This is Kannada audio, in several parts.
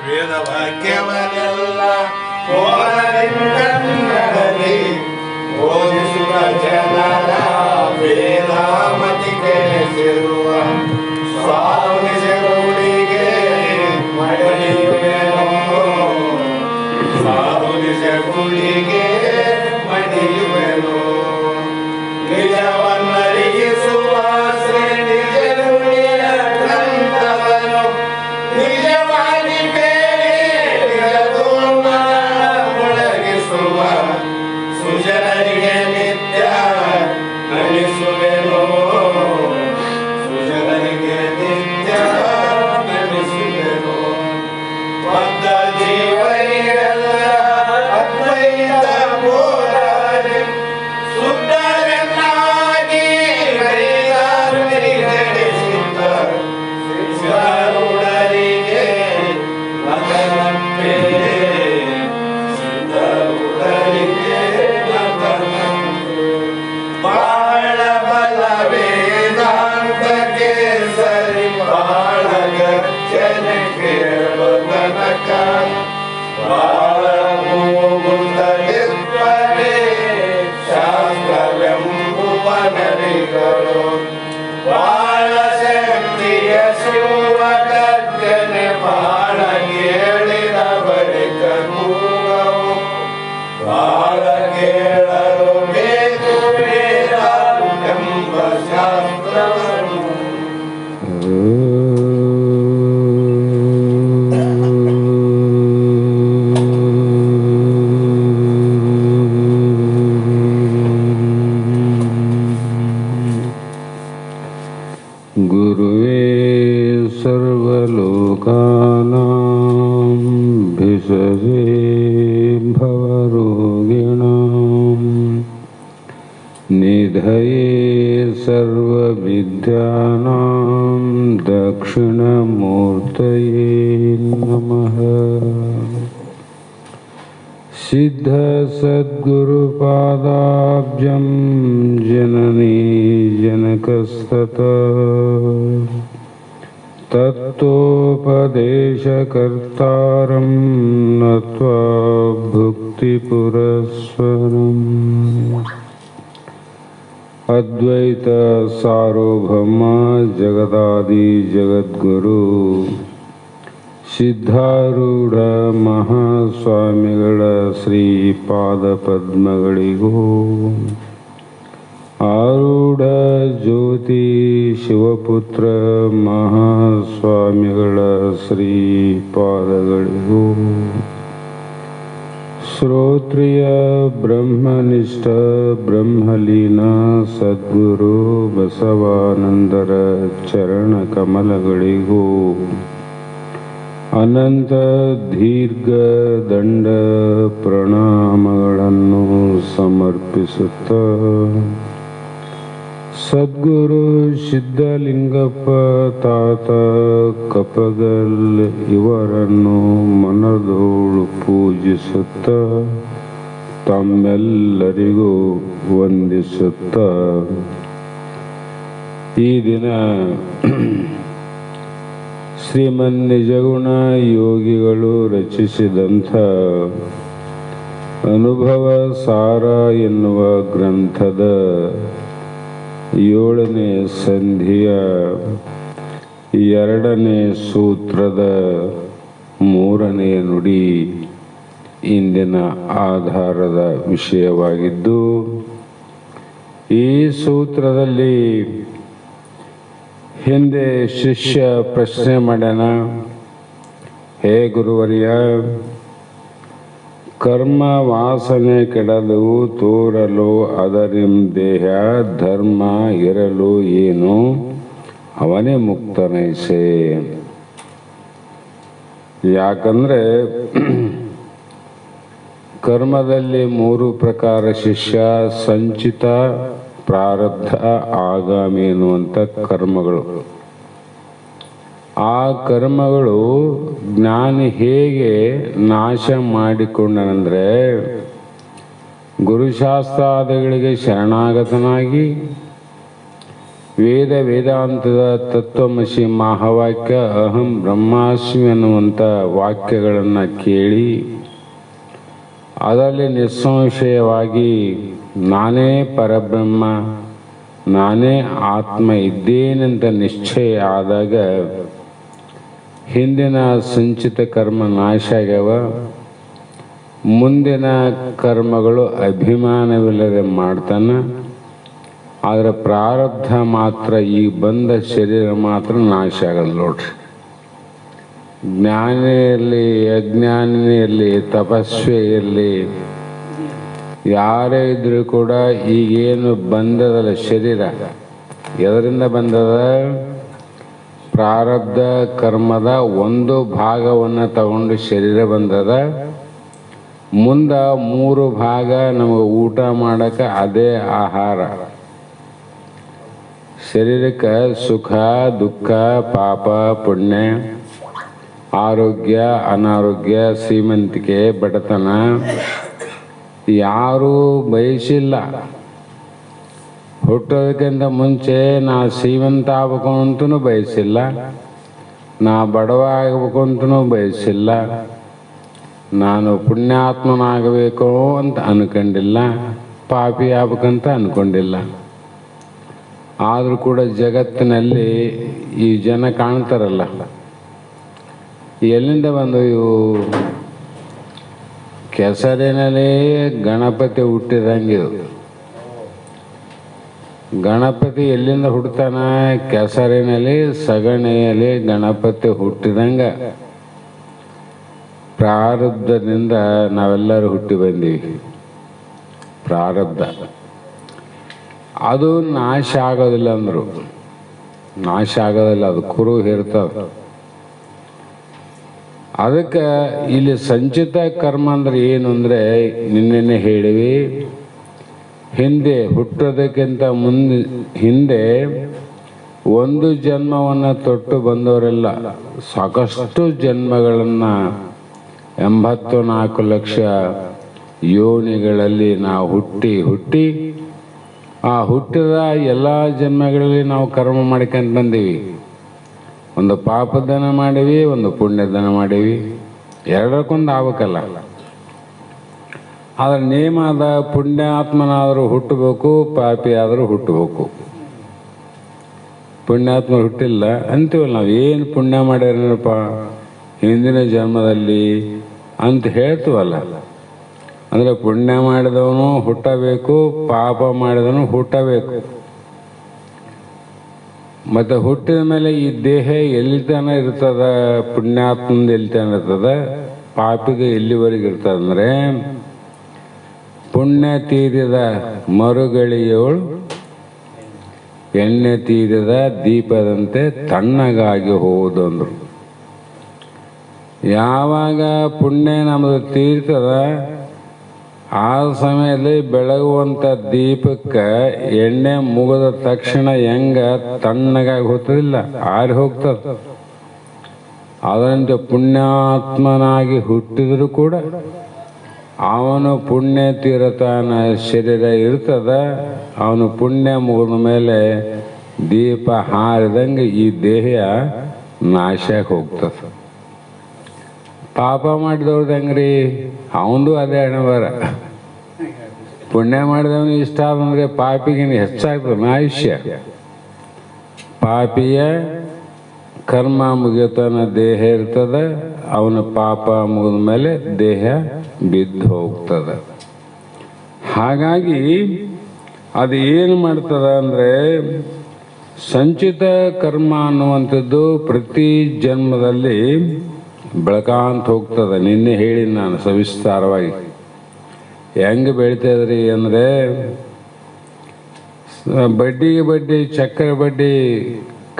ವೇದ ವಾಕ್ಯವನ್ನೆಲ್ಲ ಕೋರದಿಂದಲಿ ಓದಿಸುವ ಜನರ ವೇದಾಮತಿ ಕೇಳಿಸಿರುವ ಸಾಧುನಿಜಗಳಿಗೆ ಮಡಿಯುವೆನೋ ಸಾಧುನಿಜಗಳಿಗೆ ಮಡಿಯುವೆನೋ ನಿಜವನ್ನರಿಗಿಸುವ ಶ್ರೀ ನಿಜನುಡಿಯ ಗ್ರಂಥವನ್ನು ನಿಜವಾಗಿ ಮೊಳಗಿಸುವ ಸುಜನರಿಗೆ ನಿತ್ಯ ನಮಿಸುವೆನೋ ಸುಜನರಿಗೆ ನಿತ್ಯ ನಮಿಸುವೆನೋ ಬದ್ಧ ಜೀವನಿಗೆಲ್ಲ ಅದ್ವೈತ ಬೋಧನೆ ಶುದ್ಧರನ್ನಾಗಿ ನಡೆಸಿದ್ದ ಸಿದ್ಧಾರೂಢರಿಗೆ ಮತನಂತೆ ಸಿದ್ಧಾರೂಢರಿಗೆ ಮತನಂತೆ ಬಾಳ ಬಲ ವೇದಾಂತಕ್ಕೆ ಸರಿ ಬಾಳ ಗರ್ಜನೆ ಕೇಳುವ ತನಕ ಬಾಳ ಮೂಗುಂದಲಿಪ್ಪರೆ ಶಾಸ್ತ್ರವೆಂಬುವ ನರಿಗಳು ಬಾಳ ಶಕ್ತಿಯ ಶಿವ ಗರ್ಜನೆ ಬಾಳ ಕೇಳಿದ ಬಳಿಕ ಕೂಗವು ಬಾಳ ಕೇಳಲು ಬೇಕು ವೇದ ಎಂಬ ಶಾಸ್ತ್ರವನ್ನು ಗುರುವೇ ಸರ್ವಲೋಕಾನಾಂ ಭಿಷಜೇ ಭವರೋಗಿಣಾಂ ನಿಧಯೇ ಸರ್ವವಿದ್ಯಾನಾಂ ದಕ್ಷಿಣಮೂರ್ತಯೇ ನಮಃ ಸಿದ್ಧ ಸದ್ಗುರುಪಾದಾಬ್ಜಂ ಜನನೀ ಜನಕಸ್ತತ ತತ್ವೋಪದೇಶಕರ್ತಾರಂ ನತ್ವಾ ಭುಕ್ತಿಪುರಸ್ಸರಂ ಅದ್ವೈತ ಸಾರ್ವಭೌಮ ಜಗದಾದಿ ಜಗದ್ಗುರು ಸಿದ್ಧಾರೂಢ ಮಹಾಸ್ವಾಮಿಗಳ ಶ್ರೀಪಾದ ಪದ್ಮಗಳಿಗೂ ಆರೂಢ ಜ್ಯೋತಿ ಶಿವಪುತ್ರ ಮಹಾಸ್ವಾಮಿಗಳ ಶ್ರೀಪಾದಗಳಿಗೂ ಶ್ರೋತ್ರಿಯ ಬ್ರಹ್ಮನಿಷ್ಠ ಬ್ರಹ್ಮಲೀನ ಸದ್ಗುರು ಬಸವಾನಂದರ ಚರಣ ಕಮಲಗಳಿಗೂ ಅನಂತ ದೀರ್ಘ ದಂಡ ಪ್ರಣಾಮಗಳನ್ನು ಸಮರ್ಪಿಸುತ್ತ ಸದ್ಗುರು ಸಿದ್ಧಲಿಂಗಪ್ಪ ತಾತ ಕಪಗಲ್ ಇವರನ್ನು ಮನದೋಳು ಪೂಜಿಸುತ್ತ ತಮ್ಮೆಲ್ಲರಿಗೂ ವಂದಿಸುತ್ತ ಈ ದಿನ ಶ್ರೀಮನ್ ನಿಜಗುಣ ಯೋಗಿಗಳು ರಚಿಸಿದಂಥ ಅನುಭವ ಸಾರ ಎನ್ನುವ ಗ್ರಂಥದ 7ನೇ ಸಂಧಿಯ 2ನೇ ಸೂತ್ರದ 3ನೇ ನುಡಿ ಇಂದಿನ ಆಧಾರದ ವಿಷಯವಾಗಿದ್ದು, ಈ ಸೂತ್ರದಲ್ಲಿ ಹಿಂದೆ ಶಿಷ್ಯ ಪ್ರಶ್ನೆ ಮಾಡ್ಯಾನ, ಹೇ ಗುರುವರ್ಯ, ಕರ್ಮ ವಾಸನೆ ಕೆಡಲು ತೋರಲು ಅದರಿಂ ದೇಹ ಧರ್ಮ ಇರಲು ಏನು ಅವನೇ ಮುಕ್ತನೈಸೆ. ಯಾಕಂದರೆ ಕರ್ಮದಲ್ಲಿ 3 ಪ್ರಕಾರ ಶಿಷ್ಯ: ಸಂಚಿತ, ಪ್ರಾರಬ್ಧ, ಆಗಾಮಿ ಎನ್ನುವಂಥ ಕರ್ಮಗಳು. ಆ ಕರ್ಮಗಳು ಜ್ಞಾನಿ ಹೇಗೆ ನಾಶ ಮಾಡಿಕೊಂಡನೆಂದರೆ, ಗುರುಶಾಸ್ತ್ರಾದಿಗಳಿಗೆ ಶರಣಾಗತನಾಗಿ ವೇದಾಂತದ ತತ್ವಮಸಿ ಮಹಾವಾಕ್ಯ ಅಹಂ ಬ್ರಹ್ಮಾಸ್ಮಿ ಅನ್ನುವಂಥ ವಾಕ್ಯಗಳನ್ನು ಕೇಳಿ ಅದರಲ್ಲಿ ನಿಸ್ಸಂಶಯವಾಗಿ ನಾನೇ ಪರಬ್ರಹ್ಮ, ನಾನೇ ಆತ್ಮ ಇದ್ದೇನೆಂತ ನಿಶ್ಚಯ ಆದಾಗ ಹಿಂದಿನ ಸಂಚಿತ ಕರ್ಮ ನಾಶ ಆಗ್ಯಾವ. ಮುಂದಿನ ಕರ್ಮಗಳು ಅಭಿಮಾನವಿಲ್ಲದೆ ಮಾಡ್ತಾನೆ. ಆದರೆ ಪ್ರಾರಬ್ಧ ಮಾತ್ರ, ಈ ಬಂದ ಶರೀರ ಮಾತ್ರ ನಾಶ ಆಗಲ್ಲ ನೋಡ್ರಿ. ಜ್ಞಾನಿ ಇರಲಿ, ಅಜ್ಞಾನಿ ಇರಲಿ, ತಪಸ್ವಿ ಇರಲಿ, ಯಾರೇ ಇದ್ರೂ ಕೂಡ ಈಗೇನು ಬಂದದಲ್ಲ ಶರೀರ, ಎದರಿಂದ ಬಂದದ? ಪ್ರಾರಬ್ಧ ಕರ್ಮದ ಒಂದು ಭಾಗವನ್ನು ತಗೊಂಡು ಶರೀರ ಬಂದದ. ಮುಂದೆ 3 ಭಾಗ ನಮಗೆ ಊಟ ಮಾಡೋಕ್ಕೆ ಅದೇ ಆಹಾರ. ಶರೀರಕ್ಕೆ ಸುಖ ದುಃಖ, ಪಾಪ ಪುಣ್ಯ, ಆರೋಗ್ಯ ಅನಾರೋಗ್ಯ, ಶ್ರೀಮಂತಿಕೆ ಬಡತನ ಯಾರೂ ಬಯಸಿಲ್ಲ. ಹುಟ್ಟೋದಕ್ಕಿಂತ ಮುಂಚೆ ನಾ ಶ್ರೀಮಂತ ಆಗ್ಬೇಕು ಅಂತನೂ ಬಯಸಿಲ್ಲ, ನಾ ಬಡವ ಆಗಬೇಕು ಅಂತನೂ ಬಯಸಿಲ್ಲ, ನಾನು ಪುಣ್ಯಾತ್ಮನಾಗಬೇಕು ಅಂತ ಅನ್ಕೊಂಡಿಲ್ಲ, ಪಾಪಿ ಆಗ್ಬೇಕಂತ ಅನ್ಕೊಂಡಿಲ್ಲ. ಆದರೂ ಕೂಡ ಜಗತ್ತಿನಲ್ಲಿ ಈ ಜನ ಕಾಣ್ತಾರಲ್ಲ, ಎಲ್ಲಿಂದ ಬಂದು ಇವು? ಕೆಸರಿನಲ್ಲಿ ಗಣಪತಿ ಹುಟ್ಟಿದಂಗಿದು. ಗಣಪತಿ ಎಲ್ಲಿಂದ ಹುಡ್ತಾನ? ಕೆಸರಿನಲ್ಲಿ ಸಗಣಿಯಲ್ಲಿ ಗಣಪತಿ ಹುಟ್ಟಿದಂಗ ಪ್ರಾರಬ್ಧದಿಂದ ನಾವೆಲ್ಲರೂ ಹುಟ್ಟಿ ಬಂದೀವಿ. ಪ್ರಾರಬ್ಧ ಅದು ನಾಶ ಆಗೋದಿಲ್ಲ ಅಂದರು. ನಾಶ ಆಗೋದಿಲ್ಲ, ಅದು ಕುರು ಇರ್ತದೆ. ಅದಕ್ಕೆ ಇಲ್ಲಿ ಸಂಚಿತ ಕರ್ಮ ಅಂದ್ರೆ ಏನು ಅಂದರೆ, ನಿನ್ನೆ ಹೇಳಿವಿ, ಹಿಂದೆ ಹುಟ್ಟೋದಕ್ಕಿಂತ ಹಿಂದೆ ಒಂದು ಜನ್ಮವನ್ನು ತೊಟ್ಟು ಬಂದವರೆಲ್ಲ ಸಾಕಷ್ಟು ಜನ್ಮಗಳನ್ನು 84 ಲಕ್ಷ ಯೋನಿಗಳಲ್ಲಿ ನಾವು ಹುಟ್ಟಿ ಆ ಹುಟ್ಟಿದ ಎಲ್ಲ ಜನ್ಮಗಳಲ್ಲಿ ನಾವು ಕರ್ಮ ಮಾಡ್ಕೊಂಡು ಬಂದೀವಿ. ಒಂದು ಪಾಪದನ ಮಾಡೀವಿ, ಒಂದು ಪುಣ್ಯದನ ಮಾಡೀವಿ, ಎರಡಕ್ಕೊಂದು ಆಗ್ಬೇಕಲ್ಲ. ಆದರೆ ನೇಮ ಅದ, ಪುಣ್ಯಾತ್ಮನಾದರೂ ಹುಟ್ಟಬೇಕು, ಪಾಪಿ ಆದರೂ ಹುಟ್ಟಬೇಕು. ಪುಣ್ಯಾತ್ಮ ಹುಟ್ಟಿಲ್ಲ ಅಂತೀವಲ್ಲ ನಾವು. ಏನು ಪುಣ್ಯ ಮಾಡ್ಯಾರಪ್ಪ ಹಿಂದಿನ ಜನ್ಮದಲ್ಲಿ ಅಂತ ಹೇಳ್ತೀವಲ್ಲ. ಅಂದರೆ ಪುಣ್ಯ ಮಾಡಿದವನು ಹುಟ್ಟಬೇಕು, ಪಾಪ ಮಾಡಿದವನು ಹುಟ್ಟಬೇಕು. ಮತ್ತು ಹುಟ್ಟಿದ ಮೇಲೆ ಈ ದೇಹ ಎಲ್ಲಿ ತನ ಇರ್ತದ? ಪುಣ್ಯಾತ್ಮಂದು ಎಲ್ಲಿ ತನ ಇರ್ತದ, ಪಾಪಿಗೆ ಎಲ್ಲಿವರೆಗೆ ಇರ್ತದಂದರೆ, ಪುಣ್ಯ ತೀರಿದ ಮರುಗಳಿಯವಳು ಎಣ್ಣೆ ತೀರಿದ ದೀಪದಂತೆ ತಣ್ಣಗಾಗಿ ಹೋಗುವುದಂದ್ರು. ಯಾವಾಗ ಪುಣ್ಯ ನಮ್ಮದು ತೀರ್ತದ ಆ ಸಮಯದಲ್ಲಿ ಬೆಳಗುವಂಥ ದೀಪಕ್ಕೆ ಎಣ್ಣೆ ಮುಗಿದ ತಕ್ಷಣ ಹೆಂಗ ತಣ್ಣಗಾಗಿ ಹೋಗ್ತದಿಲ್ಲ, ಆರಿ ಹೋಗ್ತದ. ಅದರಂತೆ ಪುಣ್ಯಾತ್ಮನಾಗಿ ಹುಟ್ಟಿದರೂ ಕೂಡ ಅವನು ಪುಣ್ಯ ತೀರತಾನ ಶರೀರ ಇರ್ತದ. ಅವನು ಪುಣ್ಯ ಮುಗಿದ ಮೇಲೆ ದೀಪ ಹಾರಿದಂಗೆ ಈ ದೇಹ ನಾಶಕ್ಕೆ ಹೋಗ್ತದೆ. ಪಾಪ ಮಾಡಿದವ್ರದ್ದು ಹೆಂಗ್ರಿ? ಅವನದು ಅದೇ ಹಣೆಬರ. ಪುಣ್ಯ ಮಾಡಿದವನು ಇಷ್ಟ ಆದಂದ್ರೆ ಪಾಪಿಗಿನ ಹೆಚ್ಚಾಗ್ತದೆ ಆಯುಷ್ಯ. ಪಾಪಿಯ ಕರ್ಮ ಮುಗಿಯತನ ದೇಹ ಇರ್ತದೆ, ಅವನ ಪಾಪ ಮುಗಿದ ಮೇಲೆ ದೇಹ ಬಿದ್ದು ಹೋಗ್ತದೆ. ಹಾಗಾಗಿ ಅದು ಏನು ಮಾಡ್ತದ ಅಂದರೆ, ಸಂಚಿತ ಕರ್ಮ ಅನ್ನುವಂಥದ್ದು ಪ್ರತಿ ಜನ್ಮದಲ್ಲಿ ಬೆಳಕಾಂತ ಹೋಗ್ತದೆ. ನಿನ್ನೆ ಹೇಳಿ ನಾನು ಸವಿಸ್ತಾರವಾಗಿ ಹೆಂಗೆ ಬೆಳಿತದ್ರಿ ಅಂದರೆ, ಬಡ್ಡಿಗೆ ಬಡ್ಡಿ, ಚಕ್ರ ಬಡ್ಡಿ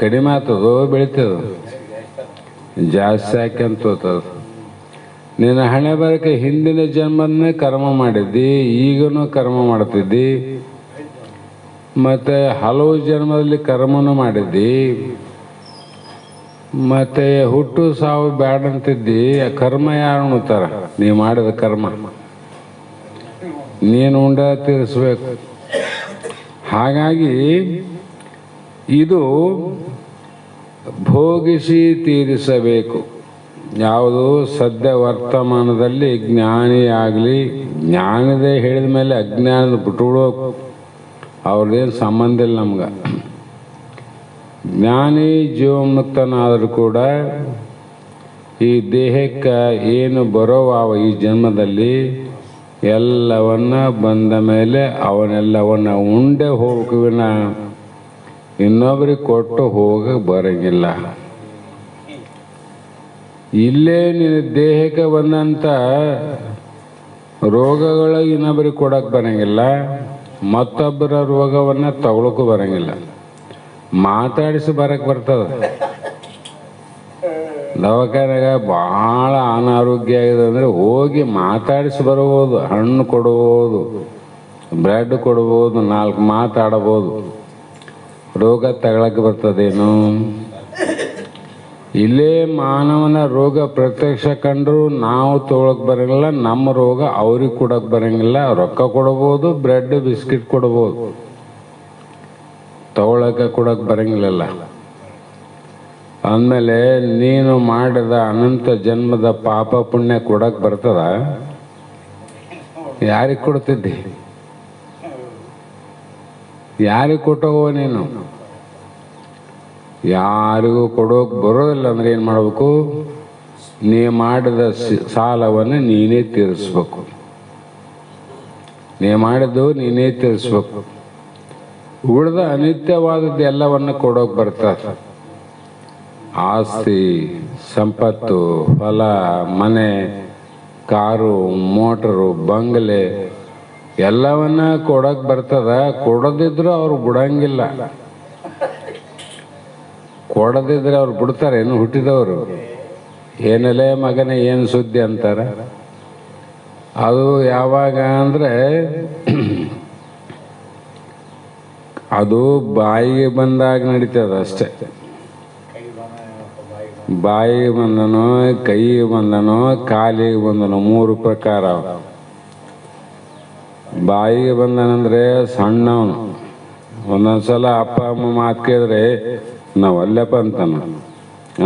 ಕಡಿಮೆ ಆಗ್ತದೋ ಬೆಳಿತದ? ಜಾಸ್ತಿ ಹಾಕ್ಯಂತ ಹೋಗ್ತದ. ನಿನ್ನ ಹಣೆ ಬರಕ್ಕೆ ಹಿಂದಿನ ಜನ್ಮದನ್ನೇ ಕರ್ಮ ಮಾಡಿದ್ದಿ, ಈಗನೂ ಕರ್ಮ ಮಾಡ್ತಿದ್ದಿ, ಮತ್ತು ಹಲವು ಜನ್ಮದಲ್ಲಿ ಕರ್ಮನೂ ಮಾಡಿದ್ದಿ, ಮತ್ತು ಹುಟ್ಟು ಸಾವು ಬ್ಯಾಡ ಅಂತಿದ್ದಿ. ಕರ್ಮ ಯಾರು ಉಣ್ತಾರ? ನೀವು ಮಾಡಿದ ಕರ್ಮ ನೀನು ಉಂಡ ತೀರಿಸ್ಬೇಕು. ಹಾಗಾಗಿ ಇದು ಭೋಗಿಸಿ ತೀರಿಸಬೇಕು. ಯಾವುದು ಸದ್ಯ ವರ್ತಮಾನದಲ್ಲಿ ಜ್ಞಾನಿಯಾಗಲಿ, ಜ್ಞಾನದೇ ಹೇಳಿದ ಮೇಲೆ ಅಜ್ಞಾನದ ಬಿಟ್ಬಿಡೋ, ಅವ್ರದ್ದೇನು ಸಂಬಂಧ ಇಲ್ಲ ನಮ್ಗೆ. ಜ್ಞಾನಿ ಜೀವನ್ಮುಕ್ತನಾದರೂ ಕೂಡ ಈ ದೇಹಕ್ಕೆ ಏನು ಬರೋವಾವ ಈ ಜನ್ಮದಲ್ಲಿ ಎಲ್ಲವನ್ನ ಬಂದ ಮೇಲೆ ಅವನ್ನೆಲ್ಲವನ್ನ ಉಂಡೆ ಹೋಗುವಿನ ಇನ್ನೊಬ್ಬರಿಗೆ ಕೊಟ್ಟು ಹೋಗಕ್ಕೆ ಬರಂಗಿಲ್ಲ. ಇಲ್ಲೇ ನಿನ್ನ ದೇಹಕ್ಕೆ ಬಂದಂಥ ರೋಗಗಳು ಇನ್ನೊಬ್ಬರಿಗೆ ಕೊಡಕ್ಕೆ ಬರಂಗಿಲ್ಲ, ಮತ್ತೊಬ್ಬರ ರೋಗವನ್ನು ತಗೊಳಕ್ಕೂ ಬರಂಗಿಲ್ಲ. ಮಾತಾಡಿಸಿ ಬರಕ್ಕೆ ಬರ್ತದೆ. ದವಾಖಾನೆಗ ಭಾಳ ಅನಾರೋಗ್ಯ ಆಗಿದೆ ಅಂದರೆ ಹೋಗಿ ಮಾತಾಡಿಸಿ ಬರ್ಬೋದು, ಹಣ್ಣು ಕೊಡ್ಬೋದು, ಬ್ರೆಡ್ ಕೊಡ್ಬೋದು, 4 ಮಾತಾಡಬಹುದು. ರೋಗ ತಗೊಳಕ್ಕೆ ಬರ್ತದೇನು? ಇಲ್ಲೇ ಮಾನವನ ರೋಗ ಪ್ರತ್ಯಕ್ಷ ಕಂಡ್ರು ನಾವು ತೊಗೊಳಕ್ಕೆ ಬರಂಗಿಲ್ಲ, ನಮ್ಮ ರೋಗ ಅವ್ರಿಗೆ ಕೊಡಕ್ಕೆ ಬರಂಗಿಲ್ಲ. ರೊಕ್ಕ ಕೊಡ್ಬೋದು, ಬ್ರೆಡ್ ಬಿಸ್ಕಿಟ್ ಕೊಡ್ಬೋದು, ತಗೊಳಕ್ಕೆ ಕೊಡಕ್ಕೆ ಬರಂಗಿಲ್ಲ. ಅಂದಮೇಲೆ ನೀನು ಮಾಡಿದ ಅನಂತ ಜನ್ಮದ ಪಾಪ ಪುಣ್ಯ ಕೊಡಕ್ಕೆ ಬರ್ತದ? ಯಾರಿಗೆ ಕೊಡ್ತಿದ್ದಿ? ಯಾರಿಗೆ ಕೊಟ್ಟೋಗೋ ನೀನು? ಯಾರಿಗೂ ಕೊಡೋಕೆ ಬರೋದಿಲ್ಲ ಅಂದ್ರೆ ಏನು ಮಾಡಬೇಕು? ನೀ ಮಾಡಿದ ಸಾಲವನ್ನು ನೀನೇ ತೀರಿಸ್ಬೇಕು. ನೀ ಮಾಡಿದ್ದು ನೀನೇ ತೀರಿಸ್ಬೇಕು. ಉಳಿದ ಅನಿತ್ಯವಾದದ್ದು ಎಲ್ಲವನ್ನು ಕೊಡೋಕೆ ಬರ್ತದೆ. ಆಸ್ತಿ, ಸಂಪತ್ತು, ಹೊಲ, ಮನೆ, ಕಾರು, ಮೋಟರು, ಬಂಗಲೆ ಎಲ್ಲವನ್ನ ಕೊಡಕ್ಕೆ ಬರ್ತದ. ಕೊಡದಿದ್ರು ಅವ್ರು ಬಿಡಂಗಿಲ್ಲ. ಕೊಡದಿದ್ರೆ ಅವ್ರು ಬಿಡ್ತಾರೆ? ಏನು ಹುಟ್ಟಿದವರು ಏನಲ್ಲೇ ಮಗನೇ ಏನು ಸುದ್ದಿ ಅಂತಾರೆ. ಅದು ಯಾವಾಗ ಅಂದರೆ ಅದು ಬಾಯಿಗೆ ಬಂದಾಗ ನಡೀತದ ಅಷ್ಟೆ. ಬಾಯಿಗೆ ಬಂದನೋ, ಕೈಗೆ ಬಂದನೋ, ಕಾಲಿಗೆ ಬಂದನೋ, 3 ಪ್ರಕಾರ. ಬಾಯಿಗೆ ಬಂದನಂದ್ರೆ ಸಣ್ಣವನು. ಒಂದೊಂದ್ಸಲ ಅಪ್ಪ ಅಮ್ಮ ಮಾತು ಕೇಳಿದ್ರೆ ನಾವು ಅಲ್ಲಪ್ಪ ಅಂತಾನ.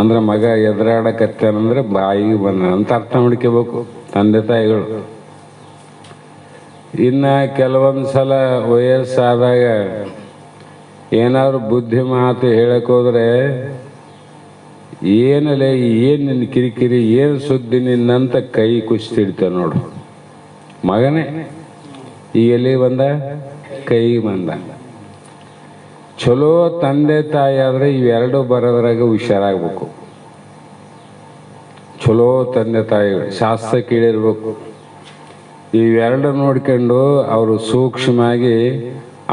ಅಂದ್ರೆ ಮಗ ಎದುರಾಡಕತ್ತಾನಂದ್ರೆ ಬಾಯಿಗೆ ಬಂದ ಅಂತ ಅರ್ಥ ಮಾಡ್ಕೋಬೇಕು ತಂದೆ ತಾಯಿಗಳು. ಇನ್ನು ಕೆಲವೊಂದು ಸಲ ವಯಸ್ಸಾದಾಗ ಏನಾದ್ರು ಬುದ್ಧಿ ಮಾತು ಹೇಳಕ್ ಹೋದ್ರೆ ಏನಲ್ಲೇ ಏನು ನಿನ್ನ ಕಿರಿಕಿರಿ, ಏನು ಸುದ್ದಿ ನಿನ್ನಂತ ಕೈ ಕುಸ್ತಿಡ್ತಾನೆ ನೋಡು. ಮಗನೇ ಈ ಎಲ್ಲಿ ಬಂದ? ಕೈ ಬಂದ. ಚಲೋ ತಂದೆ ತಾಯಿ ಆದರೆ ಇವೆರಡು ಬರೋದ್ರಾಗ ಹುಷಾರಾಗಬೇಕು. ಚಲೋ ತಂದೆ ತಾಯಿಗಳು ಶಾಸ್ತ್ರ ಕೇಳಿರ್ಬೇಕು. ಇವೆರಡು ನೋಡ್ಕೊಂಡು ಅವರು ಸೂಕ್ಷ್ಮವಾಗಿ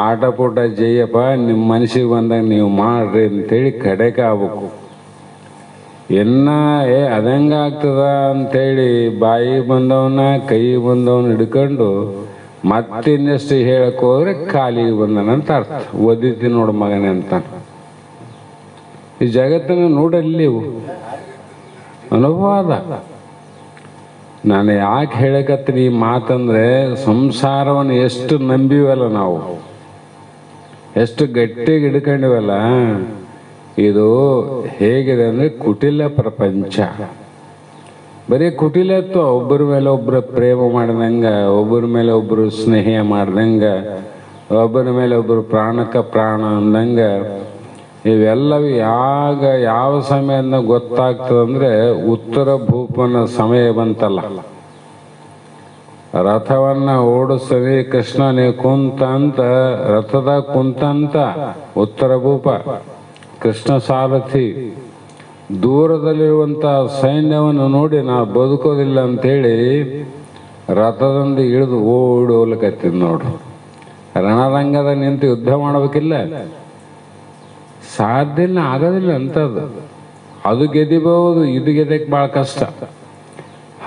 ಆಟ ಪೋಟ ಜಯ್ಯಪ್ಪ ನಿಮ್ಮ ಮನಸ್ಸಿಗೆ ಬಂದಾಗ ನೀವು ಮಾಡ್ರಿ ಅಂತೇಳಿ ಕಡೆಗೆ ಆಗ್ಬೇಕು. ಅದಂಗ ಆಗ್ತದ ಅಂಥೇಳಿ ಬಾಯಿ ಬಂದವನ್ನ ಕೈ ಬಂದವನ್ನ ಹಿಡ್ಕೊಂಡು ಮತ್ತಿನ್ನೆಷ್ಟು ಹೇಳಕ್ ಹೋದ್ರೆ ಕಾಲಿಗೆ ಬಂದನಂತ ಅರ್ಥ. ಓದಿದ್ದಿ ನೋಡು ಮಗನೇ ಅಂತ. ಈ ಜಗತ್ತನ್ನು ನೋಡಲ್ಲಿ ಅನುಭವ ಅದ. ನಾನು ಯಾಕೆ ಹೇಳಕತ್ತೀನಿ ಈ ಮಾತಂದ್ರೆ, ಸಂಸಾರವನ್ನು ಎಷ್ಟು ನಂಬಿವಲ್ಲ ನಾವು, ಎಷ್ಟು ಗಟ್ಟಿಗೆ ಹಿಡ್ಕೊಂಡಿವಲ್ಲ. ಇದು ಹೇಗಿದೆ ಅಂದ್ರೆ ಕುಟಿಲ ಪ್ರಪಂಚ. ಬರೀ ಕುಟಿಲತ್ವ, ಒಬ್ಬರ ಮೇಲೆ ಒಬ್ಬರು ಪ್ರೇಮ ಮಾಡ್ದಂಗ, ಒಬ್ಬರ ಮೇಲೆ ಒಬ್ಬರು ಸ್ನೇಹ ಮಾಡ್ದಂಗ, ಒಬ್ಬರ ಮೇಲೆ ಒಬ್ಬರು ಪ್ರಾಣಕ್ಕೆ ಪ್ರಾಣ ಅಂದಂಗ. ಇವೆಲ್ಲವೂ ಯಾವ ಸಮಯದಿಂದ ಗೊತ್ತಾಗ್ತದಂದ್ರೆ ಉತ್ತರ ಭೂಪನ ಸಮಯ ಬಂತಲ್ಲ. ರಥವನ್ನ ಓಡಿಸಲಿ ಕೃಷ್ಣನೇ ಕುಂತಂತ, ರಥದ ಕುಂತಂತ ಉತ್ತರ ಭೂಪ ಕೃಷ್ಣ ಸಾರಥಿ ದೂರದಲ್ಲಿರುವಂಥ ಸೈನ್ಯವನ್ನು ನೋಡಿ ನಾ ಬದುಕೋದಿಲ್ಲ ಅಂಥೇಳಿ ರಥದಿಂದ ಇಳಿದು ಓಡಿ ಹೋಗ್ಲಿಕ್ಕತ್ತಿದ್ ನೋಡು. ರಣರಂಗದ ನಿಂತು ಯುದ್ಧ ಮಾಡಬೇಕಿಲ್ಲ, ಸಾಧ್ಯನ ಆಗೋದಿಲ್ಲ ಅಂಥದ್ದು. ಅದು ಗೆದಿಬಹುದು, ಇದು ಗೆದಕ್ಕೆ ಭಾಳ ಕಷ್ಟ.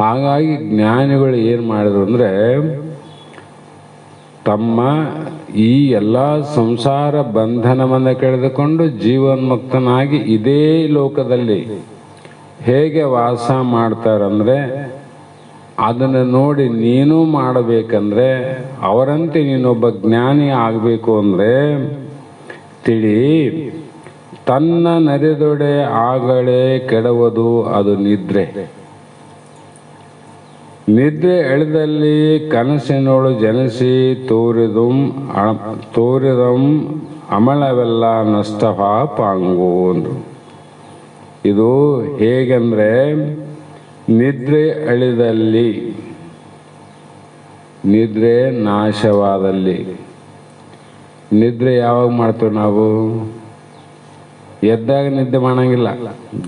ಹಾಗಾಗಿ ಜ್ಞಾನಿಗಳು ಏನು ಮಾಡಿದ್ರು ಅಂದರೆ, ತಮ್ಮ ಈ ಎಲ್ಲ ಸಂಸಾರ ಬಂಧನವನ್ನು ಕಳೆದುಕೊಂಡು ಜೀವನ್ಮುಕ್ತನಾಗಿ ಇದೇ ಲೋಕದಲ್ಲಿ ಹೇಗೆ ವಾಸ ಮಾಡ್ತಾರಂದ್ರೆ ಅದನ್ನು ನೋಡಿ ನೀನು ಮಾಡಬೇಕಂದ್ರೆ, ಅವರಂತೆ ನೀನೊಬ್ಬ ಜ್ಞಾನಿ ಆಗಬೇಕು ಅಂದರೆ ತಿಳಿ ತನ್ನ ನರಿದೊಡೆ ಆಗಲೇ ಕೆಡವುದು ಅದು ನಿದ್ರೆ. ನಿದ್ರೆ ಎಳೆದಲ್ಲಿ ಕನಸಿನೋಳು ಜನಿಸಿ ತೋರಿದಂ ಅಮಳವೆಲ್ಲ ನಷ್ಟವ ಪಾಂಗು ಅಂದರು. ಇದು ಹೇಗೆಂದರೆ, ನಿದ್ರೆ ಅಳಿದಲ್ಲಿ, ನಿದ್ರೆ ನಾಶವಾದಲ್ಲಿ. ನಿದ್ರೆ ಯಾವಾಗ ಮಾಡ್ತೇವೆ ನಾವು? ಎದ್ದಾಗ ನಿದ್ದೆ ಮಾಡಂಗಿಲ್ಲ,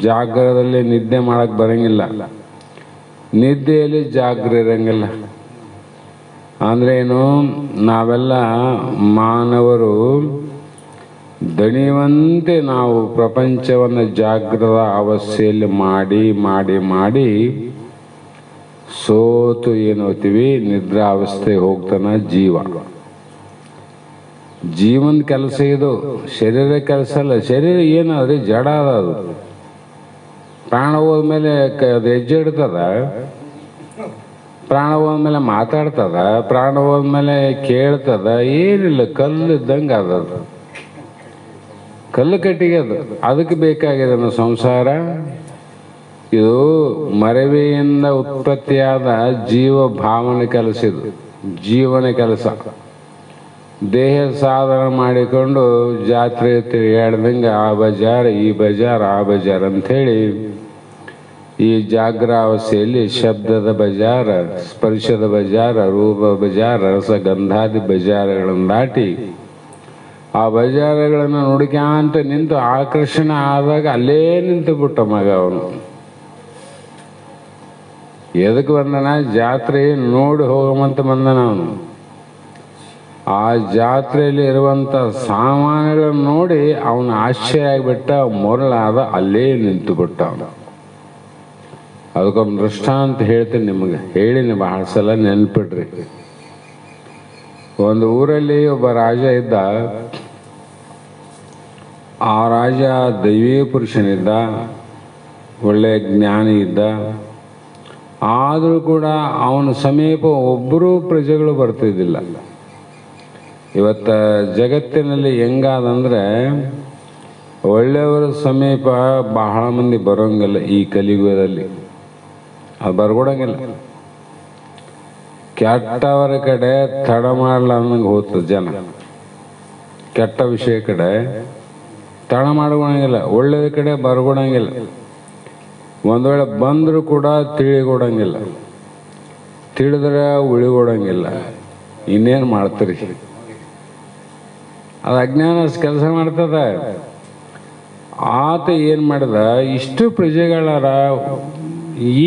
ಜಾಗ್ರದಲ್ಲಿ ನಿದ್ದೆ ಮಾಡಕ್ಕೆ ಬರಂಗಿಲ್ಲ, ನಿದ್ದೆಯಲ್ಲಿ ಜಾಗ್ರ ಇರಂಗಿಲ್ಲ. ಅಂದ್ರೇನು? ನಾವೆಲ್ಲ ಮಾನವರು ದಣಿವಂತೆ ನಾವು ಪ್ರಪಂಚವನ್ನು ಜಾಗೃತ ಅವಸ್ಥೆಯಲ್ಲಿ ಮಾಡಿ ಮಾಡಿ ಮಾಡಿ ಸೋತು ಏನೋತೀವಿ, ನಿದ್ರಾವಸ್ಥೆಗೆ ಹೋಗ್ತಾನ ಜೀವ. ಜೀವನ ಕೆಲಸ ಇದು, ಶರೀರ ಕೆಲಸ ಅಲ್ಲ. ಶರೀರ ಏನಾದ್ರಿ ಜಡ ಅದು. ಪ್ರಾಣ ಹೋದ್ಮೇಲೆ ಅದು ಹೆಜ್ಜೆ ಇಡ್ತದ, ಪ್ರಾಣ ಹೋದ್ಮೇಲೆ ಮಾತಾಡ್ತದ, ಪ್ರಾಣ ಹೋದ್ಮೇಲೆ ಕೇಳ್ತದ. ಏನಿಲ್ಲ, ಕಲ್ಲು ಇದ್ದಂಗೆ ಅದದು, ಕಲ್ಲು ಕಟ್ಟಿಗೆ ಅದು. ಅದಕ್ಕೆ ಬೇಕಾಗಿದೆ ನಮ್ಮ ಸಂಸಾರ. ಇದು ಮರವೆಯಿಂದ ಉತ್ಪತ್ತಿಯಾದ ಜೀವ ಭಾವನೆ ಕೆಲಸ. ಇದು ಜೀವನ ಕೆಲಸ. ದೇಹ ಸಾಧನ ಮಾಡಿಕೊಂಡು ಜಾತ್ರೆ ತಿರುಗಾಡ್ದಂಗೆ ಆ ಬಜಾರ್ ಈ ಬಜಾರ್ ಆ ಬಜಾರ್ ಅಂಥೇಳಿ ಈ ಜಾಗ್ರಾವಸ್ಥೆಯಲ್ಲಿ ಶಬ್ದದ ಬಜಾರ, ಸ್ಪರ್ಶದ ಬಜಾರ, ರೂಪ ಬಜಾರ, ರಸಗಂಧಾದಿ ಬಜಾರಗಳನ್ನು ದಾಟಿ ಆ ಬಜಾರಗಳನ್ನು ನುಡಿಕ್ಯಾಂತ ನಿಂತು ಆಕರ್ಷಣೆ ಆದಾಗ ಅಲ್ಲೇ ನಿಂತು ಬಿಟ್ಟ ಮಗ ಅವನು. ಎದಕ್ಕೆ ಬಂದನ? ಜಾತ್ರೆ ನೋಡಿ ಹೋಗಮಂತ ಬಂದನ ಅವನು. ಆ ಜಾತ್ರೆಯಲ್ಲಿ ಇರುವಂಥ ಸಾಮಾನುಗಳನ್ನು ನೋಡಿ ಅವನು ಆಶ್ಚರ್ಯ ಆಗಿಬಿಟ್ಟ, ಮೊರಳಾದ, ಅಲ್ಲೇ ನಿಂತು ಬಿಟ್ಟ ಅವನು. ಅದಕ್ಕೊಂದು ದೃಷ್ಟಾಂತ ಹೇಳ್ತೀನಿ ನಿಮಗೆ, ಹೇಳಿನಿ ಬಹಳ ಸಲ, ನೆನ್ಪಿಡ್ರಿ. ಒಂದು ಊರಲ್ಲಿ ಒಬ್ಬ ರಾಜ ಇದ್ದ. ಆ ರಾಜ ದೈವೀ ಪುರುಷನಿದ್ದ, ಒಳ್ಳೆ ಜ್ಞಾನಿ ಇದ್ದ. ಆದರೂ ಕೂಡ ಅವನ ಸಮೀಪ ಒಬ್ಬರೂ ಪ್ರಜೆಗಳು ಬರ್ತಿದ್ದಿಲ್ಲ. ಇವತ್ತ ಜಗತ್ತಿನಲ್ಲಿ ಹೆಂಗಾದಂದ್ರೆ, ಒಳ್ಳೆಯವರ ಸಮೀಪ ಬಹಳ ಮಂದಿ ಬರೋಂಗಿಲ್ಲ ಈ ಕಲಿಯುಗದಲ್ಲಿ. ಅದು ಬರ್ಕೊಡಂಗಿಲ್ಲ. ಕೆಟ್ಟವರ ಕಡೆ ತಡ ಮಾಡ್ಲಾರ್ದಂಗೆ ಹೋಗ್ತದೆ ಜನ. ಕೆಟ್ಟ ವಿಷಯ ಕಡೆ ತಡ ಮಾಡ್ಕೊಳಂಗಿಲ್ಲ, ಒಳ್ಳೆಯ ಕಡೆ ಬರ್ಕೊಡಂಗಿಲ್ಲ. ಒಂದು ವೇಳೆ ಬಂದರೂ ಕೂಡ ತಿಳಿಕೊಡಂಗಿಲ್ಲ, ತಿಳಿದ್ರೆ ಉಳಿಗೊಡಂಗಿಲ್ಲ. ಇನ್ನೇನು ಮಾಡ್ತೀರಿ? ಅದು ಅಜ್ಞಾನ ಕೆಲಸ ಮಾಡ್ತದ. ಆತ ಏನು ಮಾಡಿದ, ಇಷ್ಟು ಪ್ರಜೆಗಳಾರ,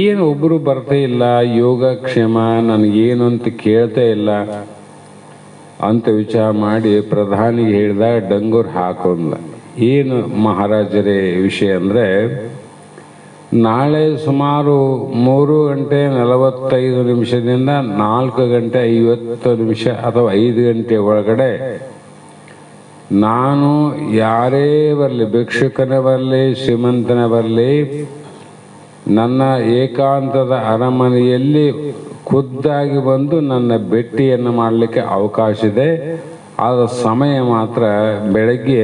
ಏನು ಒಬ್ಬರು ಬರ್ತಾ ಇಲ್ಲ, ಯೋಗಕ್ಷೇಮ ನನಗೇನು ಅಂತ ಕೇಳ್ತಾ ಇಲ್ಲ ಅಂತ ವಿಚಾರ ಮಾಡಿ ಪ್ರಧಾನಿಗೆ ಹೇಳಿದ, ಡಂಗೂರ್ ಹಾಕೊಂಡ. ಏನು ಮಹಾರಾಜರೇ ವಿಷಯ ಅಂದರೆ, ನಾಳೆ ಸುಮಾರು 3:45 4:50 ಅಥವಾ 5 ಗಂಟೆ ಒಳಗಡೆ ನಾನು ಯಾರೇ ಬರಲಿ, ಭಿಕ್ಷುಕನೇ ಬರಲಿ, ಶ್ರೀಮಂತನೇ ಬರಲಿ, ನನ್ನ ಏಕಾಂತದ ಅರಮನೆಯಲ್ಲಿ ಖುದ್ದಾಗಿ ಬಂದು ನನ್ನ ಭೇಟಿಯನ್ನು ಮಾಡಲಿಕ್ಕೆ ಅವಕಾಶ ಇದೆ. ಆದ ಸಮಯ ಮಾತ್ರ ಬೆಳಗ್ಗೆ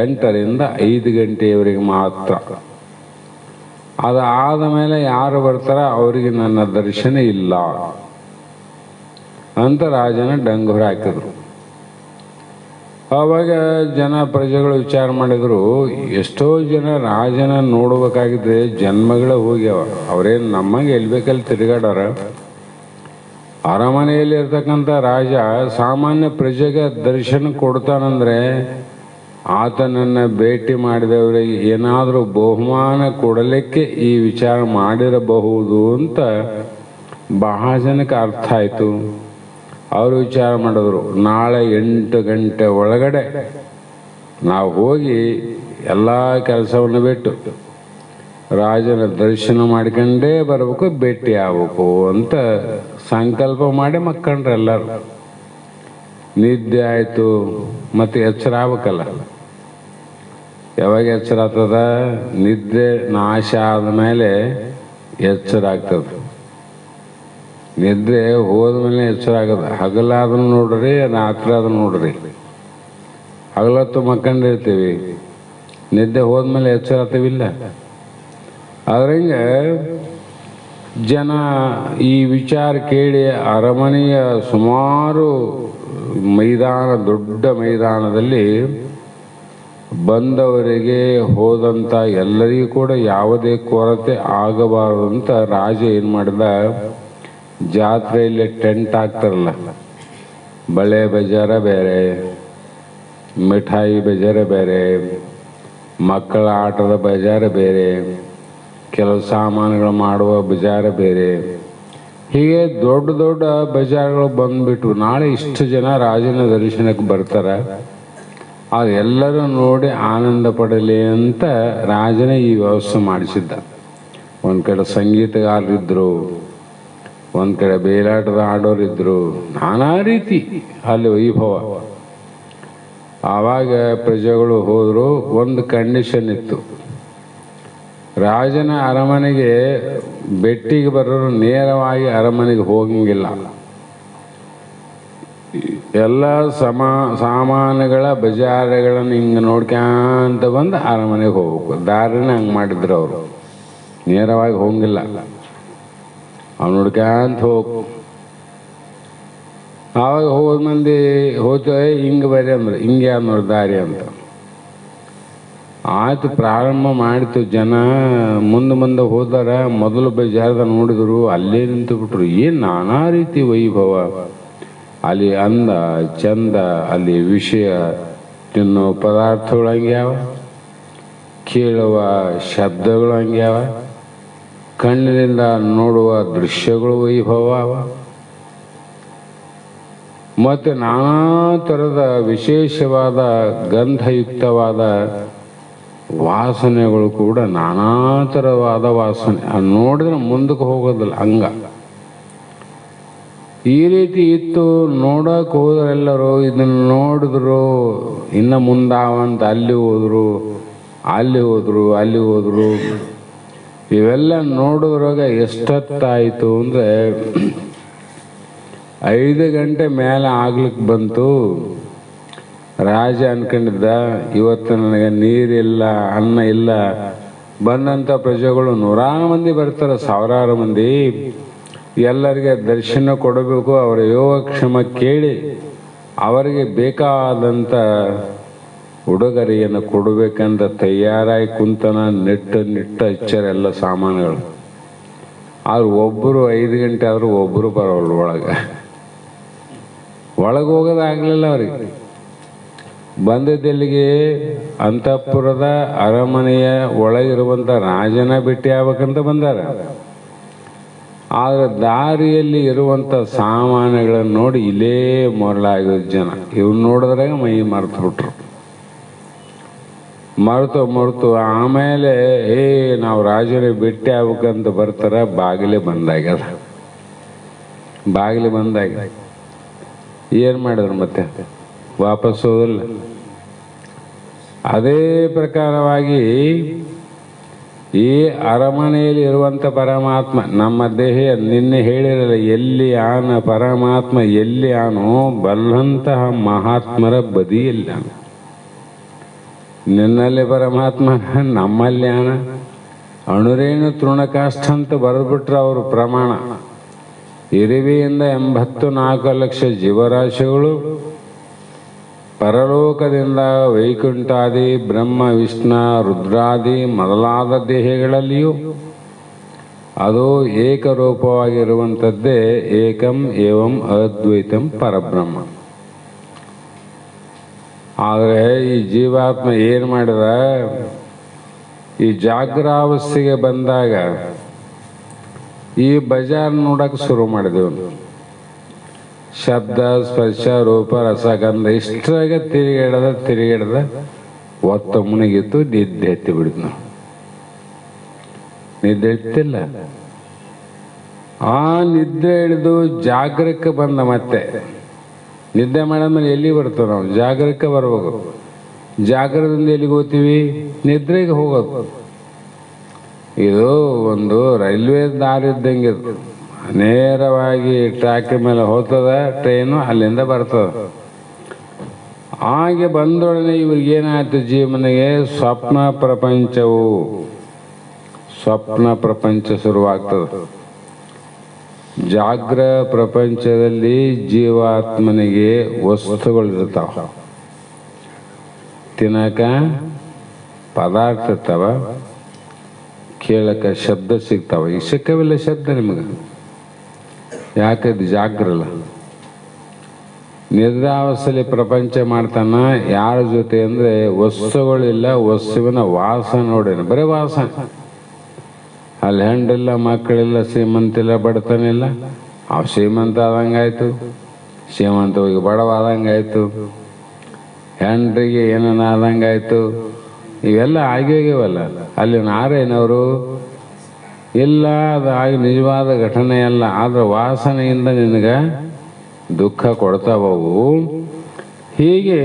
8ರಿಂದ 5 ಗಂಟೆಯವರೆಗೆ ಮಾತ್ರ. ಅದಾದ ಮೇಲೆ ಯಾರು ಬರ್ತಾರ ಅವರಿಗೆ ನನ್ನ ದರ್ಶನ ಇಲ್ಲ ಅಂತ ರಾಜನ ಡಂಗೂರ ಹಾಕಿದ್ರು. ಆವಾಗ ಜನ ಪ್ರಜೆಗಳು ವಿಚಾರ ಮಾಡಿದ್ರು, ಎಷ್ಟೋ ಜನ ರಾಜನ ನೋಡ್ಬೇಕಾಗಿದ್ರೆ ಜನ್ಮಗಳೇ ಹೋಗ್ಯಾವ, ಅವರೇನು ನಮಗೆ ಎಲ್ಬೇಕಲ್ಲಿ ತಿರುಗಾಡಾರ. ಅರಮನೆಯಲ್ಲಿ ಇರ್ತಕ್ಕಂಥ ರಾಜ ಸಾಮಾನ್ಯ ಪ್ರಜೆಗೆ ದರ್ಶನ ಕೊಡ್ತಾನಂದ್ರೆ ಆತನನ್ನು ಭೇಟಿ ಮಾಡಿದವರಿಗೆ ಏನಾದರೂ ಬಹುಮಾನ ಕೊಡಲಿಕ್ಕೆ ಈ ವಿಚಾರ ಮಾಡಿರಬಹುದು ಅಂತ ಬಹಳ ಜನಕ್ಕೆ ಅರ್ಥ ಆಯಿತು. ಅವರು ವಿಚಾರ ಮಾಡಿದ್ರು, ನಾಳೆ 8 ಗಂಟೆ ಒಳಗಡೆ ನಾವು ಹೋಗಿ ಎಲ್ಲ ಕೆಲಸವನ್ನು ಬಿಟ್ಟು ರಾಜನ ದರ್ಶನ ಮಾಡ್ಕೊಂಡೇ ಬರಬೇಕು, ಭೇಟಿ ಆಗ್ಬೇಕು ಅಂತ ಸಂಕಲ್ಪ ಮಾಡಿ ಮಕ್ಕಂಡ್ರೆ ಎಲ್ಲರೂ. ನಿದ್ದೆ ಆಯಿತು, ಮತ್ತು ಎಚ್ಚರ ಆಗ್ಬೇಕಲ್ಲ. ಯಾವಾಗ ಎಚ್ಚರ ಆಗ್ತದ? ನಿದ್ದೆ ನಾಶ ಆದಮೇಲೆ ಎಚ್ಚರ ಆಗ್ತದೆ. ನಿದ್ರೆ ಹೋದ್ಮೇಲೆ ಎಚ್ಚರ ಆಗೋದು. ಹಗಲಾದ್ರೂ ನೋಡ್ರಿ, ರಾತ್ರಿ ಆದ್ರೂ ನೋಡ್ರಿ. ಹಗಲತ್ತು ಮಕ್ಕಂಡಿರ್ತೀವಿ, ನಿದ್ದೆ ಹೋದ್ಮೇಲೆ ಎಚ್ಚರ ಆಗ್ತೀವಿಲ್ಲ. ಅದ್ರಂಗೆ ಜನ ಈ ವಿಚಾರ ಕೇಳಿ ಅರಮನೆಯ ಸುಮಾರು ದೊಡ್ಡ ಮೈದಾನದಲ್ಲಿ ಬಂದವರಿಗೆ ಹೋದಂಥ ಎಲ್ಲರಿಗೂ ಕೂಡ ಯಾವುದೇ ಕೊರತೆ ಆಗಬಾರದು ಅಂತ ರಾಜ ಏನು ಮಾಡಿದ, ಜಾತ್ರೆಯಲ್ಲಿ ಟೆಂಟ್ ಹಾಕ್ತಾರಲ್ಲ, ಬಳೆ ಬಜಾರ ಬೇರೆ, ಮಿಠಾಯಿ ಬಜಾರ ಬೇರೆ, ಮಕ್ಕಳ ಆಟದ ಬಜಾರ ಬೇರೆ, ಕೆಲವು ಸಾಮಾನುಗಳು ಮಾಡುವ ಬಜಾರ ಬೇರೆ, ಹೀಗೆ ದೊಡ್ಡ ದೊಡ್ಡ ಬಜಾರ್ಗಳು ಬಂದ್ಬಿಟ್ಟು ನಾಳೆ ಇಷ್ಟು ಜನ ರಾಜನ ದರ್ಶನಕ್ಕೆ ಬರ್ತಾರೆ, ಅದೆಲ್ಲರೂ ನೋಡಿ ಆನಂದ ಪಡಲಿ ಅಂತ ರಾಜನ ಈ ವ್ಯವಸ್ಥೆ ಮಾಡಿಸಿದ್ದ. ಒಂದು ಕಡೆ ಸಂಗೀತಗಾರರಿದ್ದರು, ಒಂದು ಕಡೆ ಬೇಲಾಟದ ಆಡೋರಿದ್ದರು, ನಾನಾ ರೀತಿ ಅಲ್ಲಿ ವೈಭವ. ಆವಾಗ ಪ್ರಜೆಗಳು ಹೋದರು. ಒಂದು ಕಂಡೀಷನ್ ಇತ್ತು, ರಾಜನ ಅರಮನೆಗೆ ಬೆಟ್ಟಿಗೆ ಬರೋರು ನೇರವಾಗಿ ಅರಮನೆಗೆ ಹೋಗಂಗಿಲ್ಲ. ಎಲ್ಲ ಸಾಮಾನುಗಳ ಬಜಾರ್ಗಳನ್ನು ಹಿಂಗೆ ನೋಡ್ಕೊಂತ ಬಂದು ಅರಮನೆಗೆ ಹೋಗ್ಬೇಕು. ದಾರಿನ ಹಂಗೆ ಮಾಡಿದ್ರು ಅವರು, ನೇರವಾಗಿ ಹೋಗಂಗಿಲ್ಲ, ಅವ್ನು ನೋಡ್ಕೊಂತ ಹೋಗ್ಬೇಕು. ಆವಾಗ ಹೋದ ಮಂದಿ ಹೋಗ್ತೇವೆ, ಹಿಂಗೆ ಬರ್ರಿ ಅಂದ್ರೆ ಹಿಂಗೆ ಅನ್ನೋರು ದಾರಿ ಅಂತ ಆಯ್ತು. ಪ್ರಾರಂಭ ಮಾಡಿತು. ಜನ ಮುಂದೆ ಹೋದಾರ. ಮೊದಲು ಬಜಾರ್ದ ನೋಡಿದ್ರು, ಅಲ್ಲೇ ನಿಂತು ಬಿಟ್ರು. ಏನು ನಾನಾ ರೀತಿ ವೈಭವ, ಅಲ್ಲಿ ಅಂದ ಚಂದ, ಅಲ್ಲಿ ವಿಷಯ, ತಿನ್ನೋ ಪದಾರ್ಥಗಳು ಹಂಗ್ಯಾವ, ಕೇಳುವ ಶಬ್ದಗಳು ಹಂಗ್ಯಾವ, ಕಣ್ಣಿನಿಂದ ನೋಡುವ ದೃಶ್ಯಗಳು ವೈಭವ ಅವ, ಮತ್ತು ನಾನಾ ಥರದ ವಿಶೇಷವಾದ ಗಂಧಯುಕ್ತವಾದ ವಾಸನೆಗಳು ಕೂಡ, ನಾನಾ ಥರವಾದ ವಾಸನೆ. ಅದು ನೋಡಿದ್ರೆ ಮುಂದಕ್ಕೆ ಹೋಗೋದಿಲ್ಲ ಹಂಗ. ಈ ರೀತಿ ಇತ್ತು. ನೋಡೋಕೆ ಹೋದ್ರೆಲ್ಲರೂ ಇದನ್ನು ನೋಡಿದ್ರು, ಇನ್ನು ಮುಂದಾವಂತ ಅಲ್ಲಿ ಹೋದ್ರು. ಇವೆಲ್ಲ ನೋಡಿದ್ರಾಗ ಎಷ್ಟೊತ್ತಾಯಿತು ಅಂದರೆ 5 ಗಂಟೆ ಮೇಲೆ ಆಗ್ಲಿಕ್ಕೆ ಬಂತು. ರಾಜ ಅನ್ಕೊಂಡಿದ್ದ, ಇವತ್ತು ನನಗೆ ನೀರಿಲ್ಲ, ಅನ್ನ ಇಲ್ಲ. ಬಂದಂಥ ಪ್ರಜೆಗಳು 100 ಮಂದಿ ಬರ್ತಾರೆ, 1000 ಮಂದಿ. ಎಲ್ಲರಿಗೆ ದರ್ಶನ ಕೊಡಬೇಕು, ಅವರ ಯೋಗಕ್ಷೇಮ ಕೇಳಿ ಅವರಿಗೆ ಬೇಕಾದಂಥ ಉಡುಗೊರೆಯನ್ನು ಕೊಡಬೇಕಂತ ತಯಾರಾಗಿ ಕುಂತನ. ನಿಟ್ಟ ಹಚ್ಚಾರ ಎಲ್ಲ ಸಾಮಾನುಗಳು. ಆದ್ರೆ ಒಬ್ಬರು 5 ಗಂಟೆ ಆದರೂ ಒಬ್ಬರು ಬರೋಲ್ಲ ಒಳಗೆ ಹೋಗೋದಾಗಲಿಲ್ಲ ಅವ್ರಿಗೆ. ಬಂದದ್ದೆಲ್ಲಿಗೆ ಅಂತಃಪುರದ ಅರಮನೆಯ ಒಳಗಿರುವಂಥ ರಾಜನ ಭೇಟಿ ಆಗ್ಬೇಕಂತ ಬಂದಾರ. ಆದರೆ ದಾರಿಯಲ್ಲಿ ಇರುವಂಥ ಸಾಮಾನುಗಳನ್ನು ನೋಡಿ ಇಲ್ಲೇ ಮೊರಳಾಗಿದ್ದ ಜನ. ಇವ್ರು ನೋಡಿದ್ರಾಗ ಮೈ ಮರೆತು ಆಮೇಲೆ ನಾವು ರಾಜನ ಭೇಟಿ ಆಗ್ಬೇಕಂತ ಬರ್ತಾರ. ಬಾಗಿಲೇ ಬಂದಾಗ್ಯದ. ಏನು ಮಾಡಿದ್ರು ಮತ್ತೆ ವಾಪಸ್ ಹೋದಲ್ಲ. ಅದೇ ಪ್ರಕಾರವಾಗಿ ಈ ಅರಮನೆಯಲ್ಲಿ ಇರುವಂಥ ಪರಮಾತ್ಮ ನಮ್ಮ ದೇಹ ನಿನ್ನೆ ಹೇಳಿರಲ್ಲ, ಎಲ್ಲಿ ಆನ ಪರಮಾತ್ಮ ಎಲ್ಲಿ ಆನೋ ಬಲ್ಲಂತಹ ಮಹಾತ್ಮರ ಬದಿಯಲ್ಲಿ ಆನ. ನಿನ್ನಲ್ಲಿ ಪರಮಾತ್ಮ, ನಮ್ಮಲ್ಲಿ ಆನ. ಅಣುರೇಣು ತೃಣಕಾಷ್ಠ ಅಂತ ಬರೆದ್ಬಿಟ್ರೆ ಅವರು ಪ್ರಮಾಣ. ಇರುವೆಯಿಂದ 84 ಲಕ್ಷ ಜೀವರಾಶಿಗಳು, ಪರಲೋಕದಿಂದ ವೈಕುಂಠಾದಿ ಬ್ರಹ್ಮ ವಿಷ್ಣು ರುದ್ರಾದಿ ಮೊದಲಾದ ದೇಹಗಳಲ್ಲಿಯೂ ಅದು ಏಕರೂಪವಾಗಿರುವಂಥದ್ದೇ ಏಕಂ ಏವಂ ಅದ್ವೈತಂ ಪರಬ್ರಹ್ಮ. ಆದರೆ ಈ ಜೀವಾತ್ಮ ಏನು ಮಾಡಿದ, ಈ ಜಾಗ್ರಾವಸ್ಥೆಗೆ ಬಂದಾಗ ಈ ಬಜಾರ್ ನೋಡಕ್ಕೆ ಶುರು ಮಾಡಿದೆವು. ಶಬ್ದ ಸ್ಪರ್ಶ ರೂಪ ರಸಗಂಧ ಇಷ್ಟ್ರಾಗ ತಿರುಗಾಡದ ಒತ್ತ ಮುನಿಗಿತ್ತು. ನಿದ್ದೆ ಎತ್ತಿ ಬಿಡಿದ್ ನಾವು. ನಿದ್ದೆ ಎತ್ತಿಲ್ಲ. ಆ ನಿದ್ದೆ ಹಿಡಿದು ಜಾಗರಕ್ಕೆ ಬಂದ. ಮತ್ತೆ ನಿದ್ದೆ ಮಾಡಿದ್ಮೇಲೆ ಎಲ್ಲಿ ಬರ್ತೇವೆ ನಾವು? ಜಾಗರಕ್ಕೆ ಬರ್ಬೇಕು. ಜಾಗರದಿಂದ ಎಲ್ಲಿಗೆ ಹೋಗ್ತೀವಿ? ನಿದ್ರೆಗೆ ಹೋಗೋದು. ಇದು ಒಂದು ರೈಲ್ವೆ ದಾರಿ ಇದ್ದಂಗೆ. ನೇರವಾಗಿ ಟ್ರ್ಯಾಕ್ ಮೇಲೆ ಹೋಗ್ತದ ಟ್ರೈನು, ಅಲ್ಲಿಂದ ಬರ್ತದೆ. ಹಾಗೆ ಬಂದೊಡನೆ ಇವ್ರಿಗೇನಾಯ್ತು, ಜೀವನಿಗೆ ಸ್ವಪ್ನ ಪ್ರಪಂಚ ಶುರುವಾಗ್ತದೆ. ಜಾಗ್ರ ಪ್ರಪಂಚದಲ್ಲಿ ಜೀವಾತ್ಮನಿಗೆ ವಸ್ತುಗಳಿರ್ತಾವ, ತಿನ್ನಕ ಪದಾರ್ಥ ಇರ್ತಾವ, ಕೇಳಕ ಶಬ್ದ ಸಿಗ್ತಾವ. ಈಗ ಸಿಕ್ಕವಿಲ್ಲ ಶಬ್ದ ನಿಮಗೆ, ಯಾಕದು ಜಾಗ್ರಲ್ಲ. ನಿದ್ರಾವಸ್ಥೆಯಲ್ಲಿ ಪ್ರಪಂಚ ಮಾಡ್ತಾನ. ಯಾರ ಜೊತೆ ಅಂದರೆ ವಸ್ತುಗಳಿಲ್ಲ, ವಸ್ತುವಿನ ವಾಸನೆ ನೋಡೇನು, ಬರೀ ವಾಸನೆ. ಅಲ್ಲಿ ಹೆಂಡಿಲ್ಲ, ಮಕ್ಕಳಿಲ್ಲ, ಶ್ರೀಮಂತಿಲ್ಲ, ಬಡತನಿಲ್ಲ. ಅವು ಶ್ರೀಮಂತ ಆದಂಗಾಯ್ತು, ಶ್ರೀಮಂತ ಹೋಗಿ ಬಡವ ಆದಂಗಾಯ್ತು, ಹೆಂಡ್ರಿಗೆ ಏನನ್ನ ಆದಂಗಾಯ್ತು. ಇವೆಲ್ಲ ಹೋಗ್ಯವಲ್ಲ. ಅಲ್ಲಿ ನಾರೇನವರು ಇಲ್ಲ, ಅದು ಆಗಿ ನಿಜವಾದ ಘಟನೆ ಅಲ್ಲ. ಆದ್ರೆ ವಾಸನೆಯಿಂದ ನಿನಗೆ ದುಃಖ ಕೊಡ್ತಾವವು. ಹೀಗೆ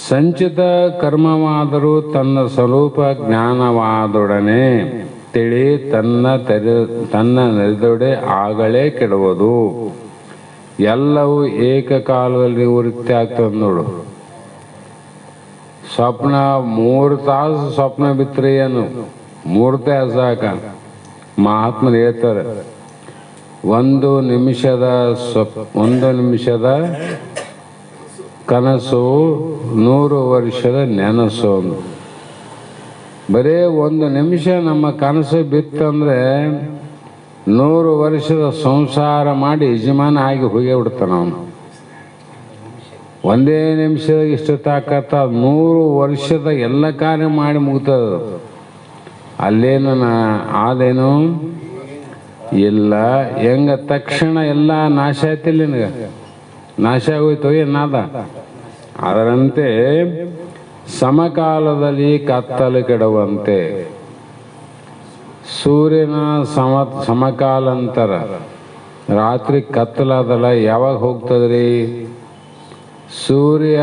ಸಂಚಿತ ಕರ್ಮವಾದರೂ ತನ್ನ ಸ್ವರೂಪ ಜ್ಞಾನವಾದೊಡನೆ ತಿಳಿ ತನ್ನ ನೆರೆದೊಡೆ ಆಗಲೇ ಕೆಡುವುದು. ಎಲ್ಲವೂ ಏಕಕಾಲದಲ್ಲಿ ವೃತ್ತಿ ಆಗ್ತದೆ ನೋಡು. ಸ್ವಪ್ನ 3 ತಾಸು ಸ್ವಪ್ನ ಬಿತ್ತರೆ ಏನು 3 ತಾಸು ಸಾಕ. ಮಹಾತ್ಮರು ಹೇಳ್ತಾರೆ, 1 ನಿಮಿಷದ ಕನಸು 100 ವರ್ಷದ ನೆನಸು. ಬರೇ 1 ನಿಮಿಷ ನಮ್ಮ ಕನಸು ಬಿತ್ತಂದ್ರೆ 100 ವರ್ಷದ ಸಂಸಾರ ಮಾಡಿ ಯಜಮಾನ ಆಗಿ ಹೋಗೇ ಬಿಡ್ತಾನ ಅವನು. 1 ನಿಮಿಷದಾಗ ಇಷ್ಟು ತಾಕತ್ತ 100 ವರ್ಷದ ಎಲ್ಲ ಕಾರ್ಯ ಮಾಡಿ ಮುಗ್ತದ. ಅಲ್ಲೇನು ಆದೇನು ಇಲ್ಲ. ಹೆಂಗ ತಕ್ಷಣ ಎಲ್ಲ ನಾಶ ಆಯ್ತಿಲ್ಲ, ನಿನಗೆ ನಾಶ ಆಗೋಯ್ತು ಏನಾದ. ಅದರಂತೆ ಸಮಕಾಲದಲ್ಲಿ ಕತ್ತಲು ಕೆಡುವಂತೆ ಸೂರ್ಯನ ಸಮಕಾಲಾಂತರ ರಾತ್ರಿ ಕತ್ತಲಾದಲ್ಲ ಯಾವಾಗ ಹೋಗ್ತದ್ರಿ? ಸೂರ್ಯ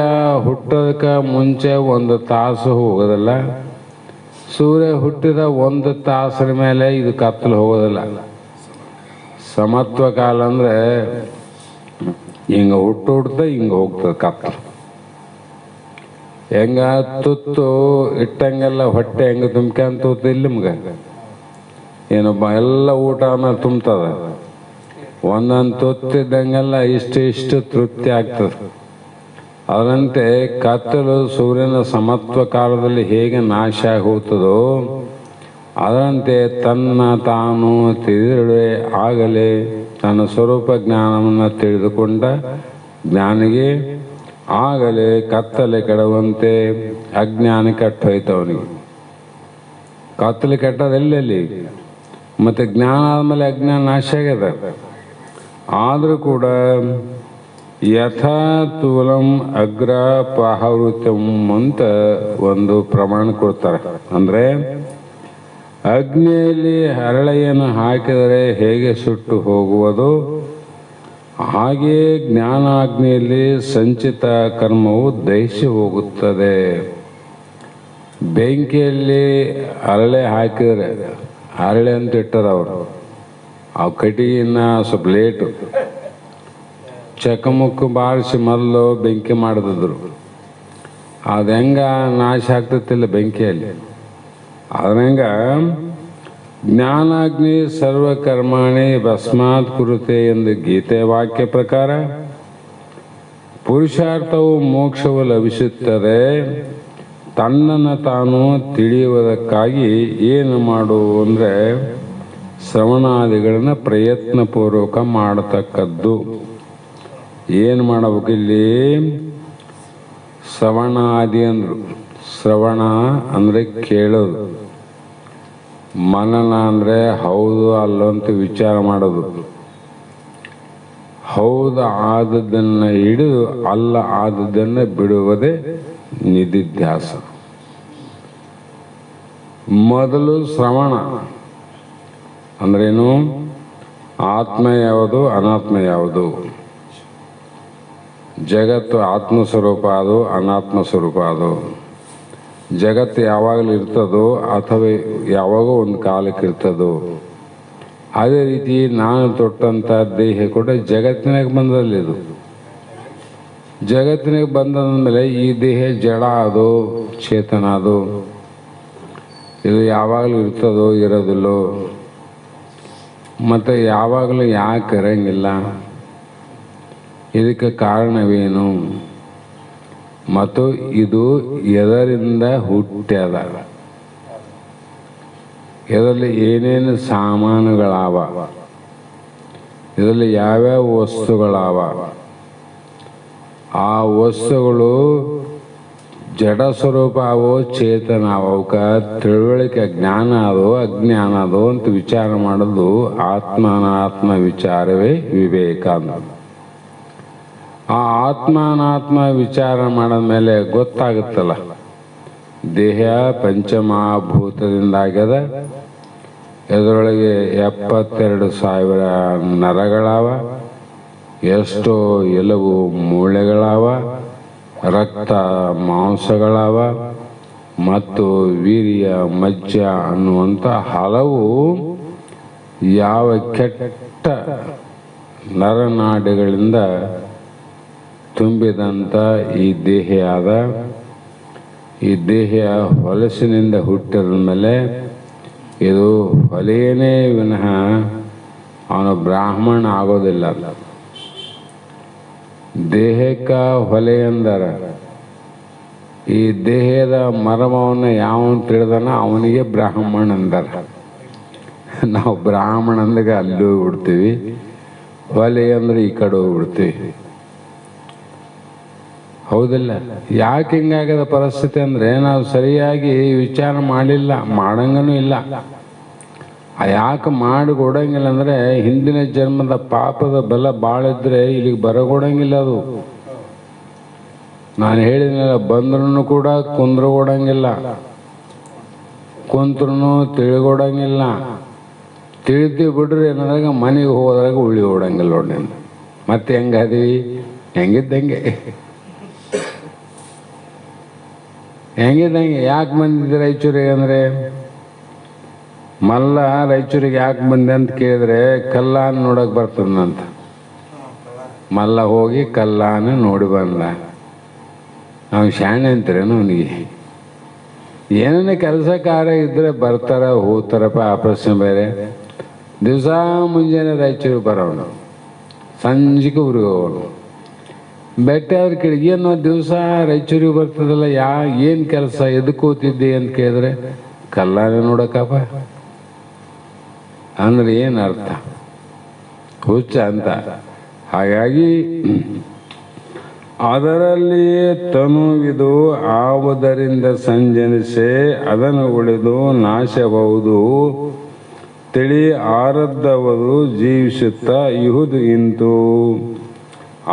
ಹುಟ್ಟೋದಕ್ಕೆ ಮುಂಚೆ 1 ತಾಸು ಹೋಗೋದಿಲ್ಲ. ಸೂರ್ಯ ಹುಟ್ಟಿದ 1 ತಾಸಿನ ಮೇಲೆ ಇದು ಕತ್ತಲು ಹೋಗೋದಿಲ್ಲ. ಸಮತ್ವ ಕಾಲ ಅಂದರೆ ಹಿಂಗೆ ಹುಟ್ಟುಡ್ತಾ ಹಿಂಗೆ ಹೋಗ್ತದೆ ಕತ್ತಲು. ಹೆಂಗ ತುತ್ತು ಇಟ್ಟಂಗೆಲ್ಲ ಹೊಟ್ಟೆ ಹೆಂಗೆ ತುಂಬ್ಕೊಂತ ಇಲ್ಲ ನಿಮ್ಗೆ? ಏನೊಬ್ಬ ಎಲ್ಲ ಊಟ ಆಮೇಲೆ ತುಂಬ್ತದ. ಒಂದೊಂದು ತುತ್ತಿದ್ದಂಗೆಲ್ಲ ಇಷ್ಟು ತೃಪ್ತಿ ಆಗ್ತದೆ. ಅದರಂತೆ ಕತ್ತಲು ಸೂರ್ಯನ ಸಮತ್ವ ಕಾಲದಲ್ಲಿ ಹೇಗೆ ನಾಶ ಹೋಗ್ತದೋ ಅದರಂತೆ ತನ್ನ ತಾನು ತಿಳಿದುಡೆ ಆಗಲೇ ತನ್ನ ಸ್ವರೂಪ ಜ್ಞಾನವನ್ನು ತಿಳಿದುಕೊಂಡ ಜ್ಞಾನಿಗೆ ಆಗಲೇ ಕತ್ತಲೆ ಕೆಡುವಂತೆ ಅಜ್ಞಾನ ಕೆಟ್ಟೋಯ್ತವನಿಗೆ. ಕತ್ತಲೆ ಕೆಟ್ಟದೆಲ್ಲಿ? ಮತ್ತು ಜ್ಞಾನ ಆದಮೇಲೆ ಅಜ್ಞಾನ ನಾಶ ಆಗ್ಯದ. ಆದರೂ ಕೂಡ ಯಥಾತೂಲಂ ಅಗ್ರ ಪಾಹವೃತ್ಯಂ ಅಂತ ಒಂದು ಪ್ರಮಾಣ ಕೊಡ್ತಾರೆ. ಅಂದರೆ ಅಗ್ನಿಯಲ್ಲಿ ಹರಳೆಯನ್ನು ಹಾಕಿದರೆ ಹೇಗೆ ಸುಟ್ಟು ಹೋಗುವುದು, ಹಾಗೆಯೇ ಜ್ಞಾನಾಗ್ನಿಯಲ್ಲಿ ಸಂಚಿತ ಕರ್ಮವು ದಹಿಸಿ ಹೋಗುತ್ತದೆ. ಬೆಂಕಿಯಲ್ಲಿ ಹರಳೆ ಹಾಕಿದರೆ, ಹರಳೆ ಅಂತ ಇಟ್ಟದ ಅವರು, ಆ ಕಟ್ಟಿಗೆನ ಸ್ವಲ್ಪ ಲೇಟು ಚಕಮುಕ್ಕು ಬಾರಿಸಿ ಮೊದಲು ಬೆಂಕಿ ಮಾಡಿದ್ರು. ಅದು ಹೆಂಗ ನಾಶ ಆಗ್ತತಿಲ್ಲ ಬೆಂಕಿಯಲ್ಲಿ. ಅದ್ರಂಗ ಜ್ಞಾನಾಗ್ನಿ ಸರ್ವಕರ್ಮಾಣಿ ಭಸ್ಮಾತ್ ಕುರುತೆ ಎಂದು ಗೀತೆ ವಾಕ್ಯ ಪ್ರಕಾರ ಪುರುಷಾರ್ಥವು ಮೋಕ್ಷವು ಲಭಿಸುತ್ತದೆ. ತನ್ನನ್ನು ತಾನು ತಿಳಿಯುವುದಕ್ಕಾಗಿ ಏನು ಮಾಡು ಅಂದರೆ ಶ್ರವಣಾದಿಗಳನ್ನು ಪ್ರಯತ್ನಪೂರ್ವಕ ಮಾಡತಕ್ಕದ್ದು. ಏನು ಮಾಡಬೇಕು ಇಲ್ಲಿ? ಶ್ರವಣಾದಿ ಅಂದರು. ಶ್ರವಣ ಅಂದರೆ ಕೇಳೋದು, ಮನನ ಅಂದರೆ ಹೌದು ಅಲ್ಲೋ ಅಂತ ವಿಚಾರ ಮಾಡೋದು. ಹೌದು ಆದದ್ದನ್ನು ಹಿಡಿದು ಅಲ್ಲ ಆದದ್ದನ್ನು ಬಿಡುವುದೇ ನಿಧಿಧ್ಯಾಸ. ಮೊದಲು ಶ್ರವಣ ಅಂದ್ರೇನು? ಆತ್ಮ ಯಾವುದು, ಅನಾತ್ಮ ಯಾವುದು? ಜಗತ್ತು ಆತ್ಮಸ್ವರೂಪ ಅದು, ಅನಾತ್ಮ ಸ್ವರೂಪ ಅದು. ಜಗತ್ತು ಯಾವಾಗಲೂ ಇರ್ತದೋ ಅಥವಾ ಯಾವಾಗೋ ಒಂದು ಕಾಲಕ್ಕೆ ಇರ್ತದೋ. ಅದೇ ರೀತಿ ನಾನು ತೊಟ್ಟಂಥ ದೇಹ ಕೂಡ ಜಗತ್ತಿನಾಗ ಬಂದಲ್ಲಿದು. ಜಗತ್ತಿನಿಗೆ ಬಂದಂದಮೇಲೆ ಈ ದೇಹ ಜಡ ಅದು ಚೇತನ ಅದು, ಇದು ಯಾವಾಗಲೂ ಇರ್ತದೋ ಇರೋದಿಲ್ಲೋ, ಮತ್ತು ಯಾವಾಗಲೂ ಯಾಕೆ ಇರಂಗಿಲ್ಲ, ಇದಕ್ಕೆ ಕಾರಣವೇನು, ಮತ್ತು ಇದು ಎದರಿಂದ ಹುಟ್ಟ್ಯದ, ಇದರಲ್ಲಿ ಏನೇನು ಸಾಮಾನುಗಳಾವ, ಇದರಲ್ಲಿ ಯಾವ್ಯಾವ ವಸ್ತುಗಳಾವ, ಆ ವಸ್ತುಗಳು ಜಡ ಸ್ವರೂಪ ಅವೋ ಚೇತನ ಅವಕ್ಕೆ ತಿಳುವಳಿಕೆ ಜ್ಞಾನ ಅದೋ ಅಜ್ಞಾನ ಅದೋ ಅಂತ ವಿಚಾರ ಮಾಡೋದು ಆತ್ಮಾನಾತ್ಮ ವಿಚಾರವೇ ವಿವೇಕ ಅಂತ. ಆ ಆತ್ಮಾನಾತ್ಮ ವಿಚಾರ ಮಾಡಿದ್ಮೇಲೆ ಗೊತ್ತಾಗುತ್ತಲ್ಲ, ದೇಹ ಪಂಚಮಹಾಭೂತದಿಂದ ಆಗ್ಯದ, ಇದರೊಳಗೆ 72,000 ನರಗಳಾವ, ಎಷ್ಟೋ ಎಲುಬು ಮೂಳೆಗಳಾವ, ರಕ್ತ ಮಾಂಸಗಳಾವ, ಮತ್ತು ವೀರ್ಯ ಮಜ್ಜ ಅನ್ನುವಂಥ ಹಲವು ಯಾವ ಕೆಟ್ಟ ನರನಾಡಿಗಳಿಂದ ತುಂಬಿದಂಥ ಈ ದೇಹ ಆದ. ಈ ದೇಹ ಹೊಲಸಿನಿಂದ ಹುಟ್ಟಿದ ಮೇಲೆ ಇದು ಹೊಲೆಯೇ ವಿನಃ ಅವನು ಬ್ರಾಹ್ಮಣ ಆಗೋದಿಲ್ಲ. ದೇಹಕ್ಕ ಹೊಲೆ ಅಂದರ ಈ ದೇಹದ ಮರ್ಮವನ್ನು ಯಾವನು ತಿಳಿದಾನ ಅವನಿಗೆ ಬ್ರಾಹ್ಮಣ ಅಂದಾರ. ನಾವು ಬ್ರಾಹ್ಮಣ ಅಂದಾಗ ಅಲ್ಲಿ ಹೋಗ್ಬಿಡ್ತೀವಿ, ಹೊಲೆ ಅಂದ್ರೆ ಈ ಕಡೆ ಹೋಗ್ಬಿಡ್ತೀವಿ. ಹೌದಿಲ್ಲ? ಯಾಕೆ ಹಿಂಗಾಗದ ಪರಿಸ್ಥಿತಿ ಅಂದರೆ ನಾವು ಸರಿಯಾಗಿ ವಿಚಾರ ಮಾಡಿಲ್ಲ, ಮಾಡಂಗನೂ ಇಲ್ಲ. ಯಾಕೆ ಮಾಡಿಕೊಡಂಗಿಲ್ಲ ಅಂದರೆ ಹಿಂದಿನ ಜನ್ಮದ ಪಾಪದ ಬಲ ಭಾಳ ಇದ್ರೆ ಇಲ್ಲಿಗೆ ಬರಗೊಡಂಗಿಲ್ಲ. ಅದು ನಾನು ಹೇಳಿದ್ಮೇಲೆ ಬಂದ್ರೂ ಕೂಡ ಕುಂದ್ರಗೊಡಂಗಿಲ್ಲ, ಕುಂತ್ರೂ ತಿಳಿಗೊಡಂಗಿಲ್ಲ. ತಿಳಿದು ಬಿಡ್ರಿ ಏನಂದಾಗ ಮನೆಗೆ ಹೋದಾಗ ಉಳಿ ಓಡಂಗಿಲ್ಲ ನೋಡಿ. ಮತ್ತೆ ಹೆಂಗದೀವಿ? ಹೆಂಗಿದ್ದಂಗೆ ಹೆಂಗಿದ್ದಂಗೆ. ಯಾಕೆ ಬಂದಿದ್ದೆ ರಾಯಚೂರಿಗೆ ಅಂದರೆ, ಮಲ್ಲ ರಾಯಚೂರಿಗೆ ಯಾಕೆ ಬಂದೆ ಅಂತ ಕೇಳಿದ್ರೆ ಕಲ್ಲಾನ ನೋಡಕ್ಕೆ ಬರ್ತದಂತ. ಮಲ್ಲ ಹೋಗಿ ಕಲ್ಲಾನ ನೋಡಿ ಬಂದ. ನಾವು ಶಾಣೆ ಅಂತೀರೇನು ಅವನಿಗೆ? ಏನೇನು ಕೆಲಸ ಕಾರ್ಯ ಇದ್ರೆ ಬರ್ತಾರ ಹೋಗ್ತಾರಪ್ಪ. ಆ ಪ್ರಶ್ನೆ ಬೇರೆ. ದಿವಸ ಮುಂಜಾನೆ ರಾಯಚೂರಿಗೆ ಬರೋನು, ಸಂಜೆಗೆ ಊರಿಗೆ ಹೋಗೋನು. ಬೆಟ್ಟ ಅವ್ರ ಕೇಳಿ ಏನು ದಿವಸ ರಾಯಚೂರಿಗೆ ಬರ್ತದಲ್ಲ, ಏನು ಕೆಲಸ, ಎದಕ್ಕೆ ಕೂತಿದ್ದೆ ಅಂತ ಕೇಳಿದ್ರೆ ಕಲ್ಲಾನೆ ನೋಡಕ್ಕಪ್ಪ ಅಂದ್ರೆ ಏನು ಅರ್ಥ? ಹುಚ್ಚ ಅಂತ. ಹಾಗಾಗಿ ಅದರಲ್ಲಿಯೇ ತನುವಿದು ಆವುದರಿಂದ ಸಂಜನಿಸೆ ಅದನ್ನು ಉಳಿದು ನಾಶಬಹುದು, ತಿಳಿ ಆರದ್ದವದು ಜೀವಿಸುತ್ತಾ ಇಹುದು ಇಂತು.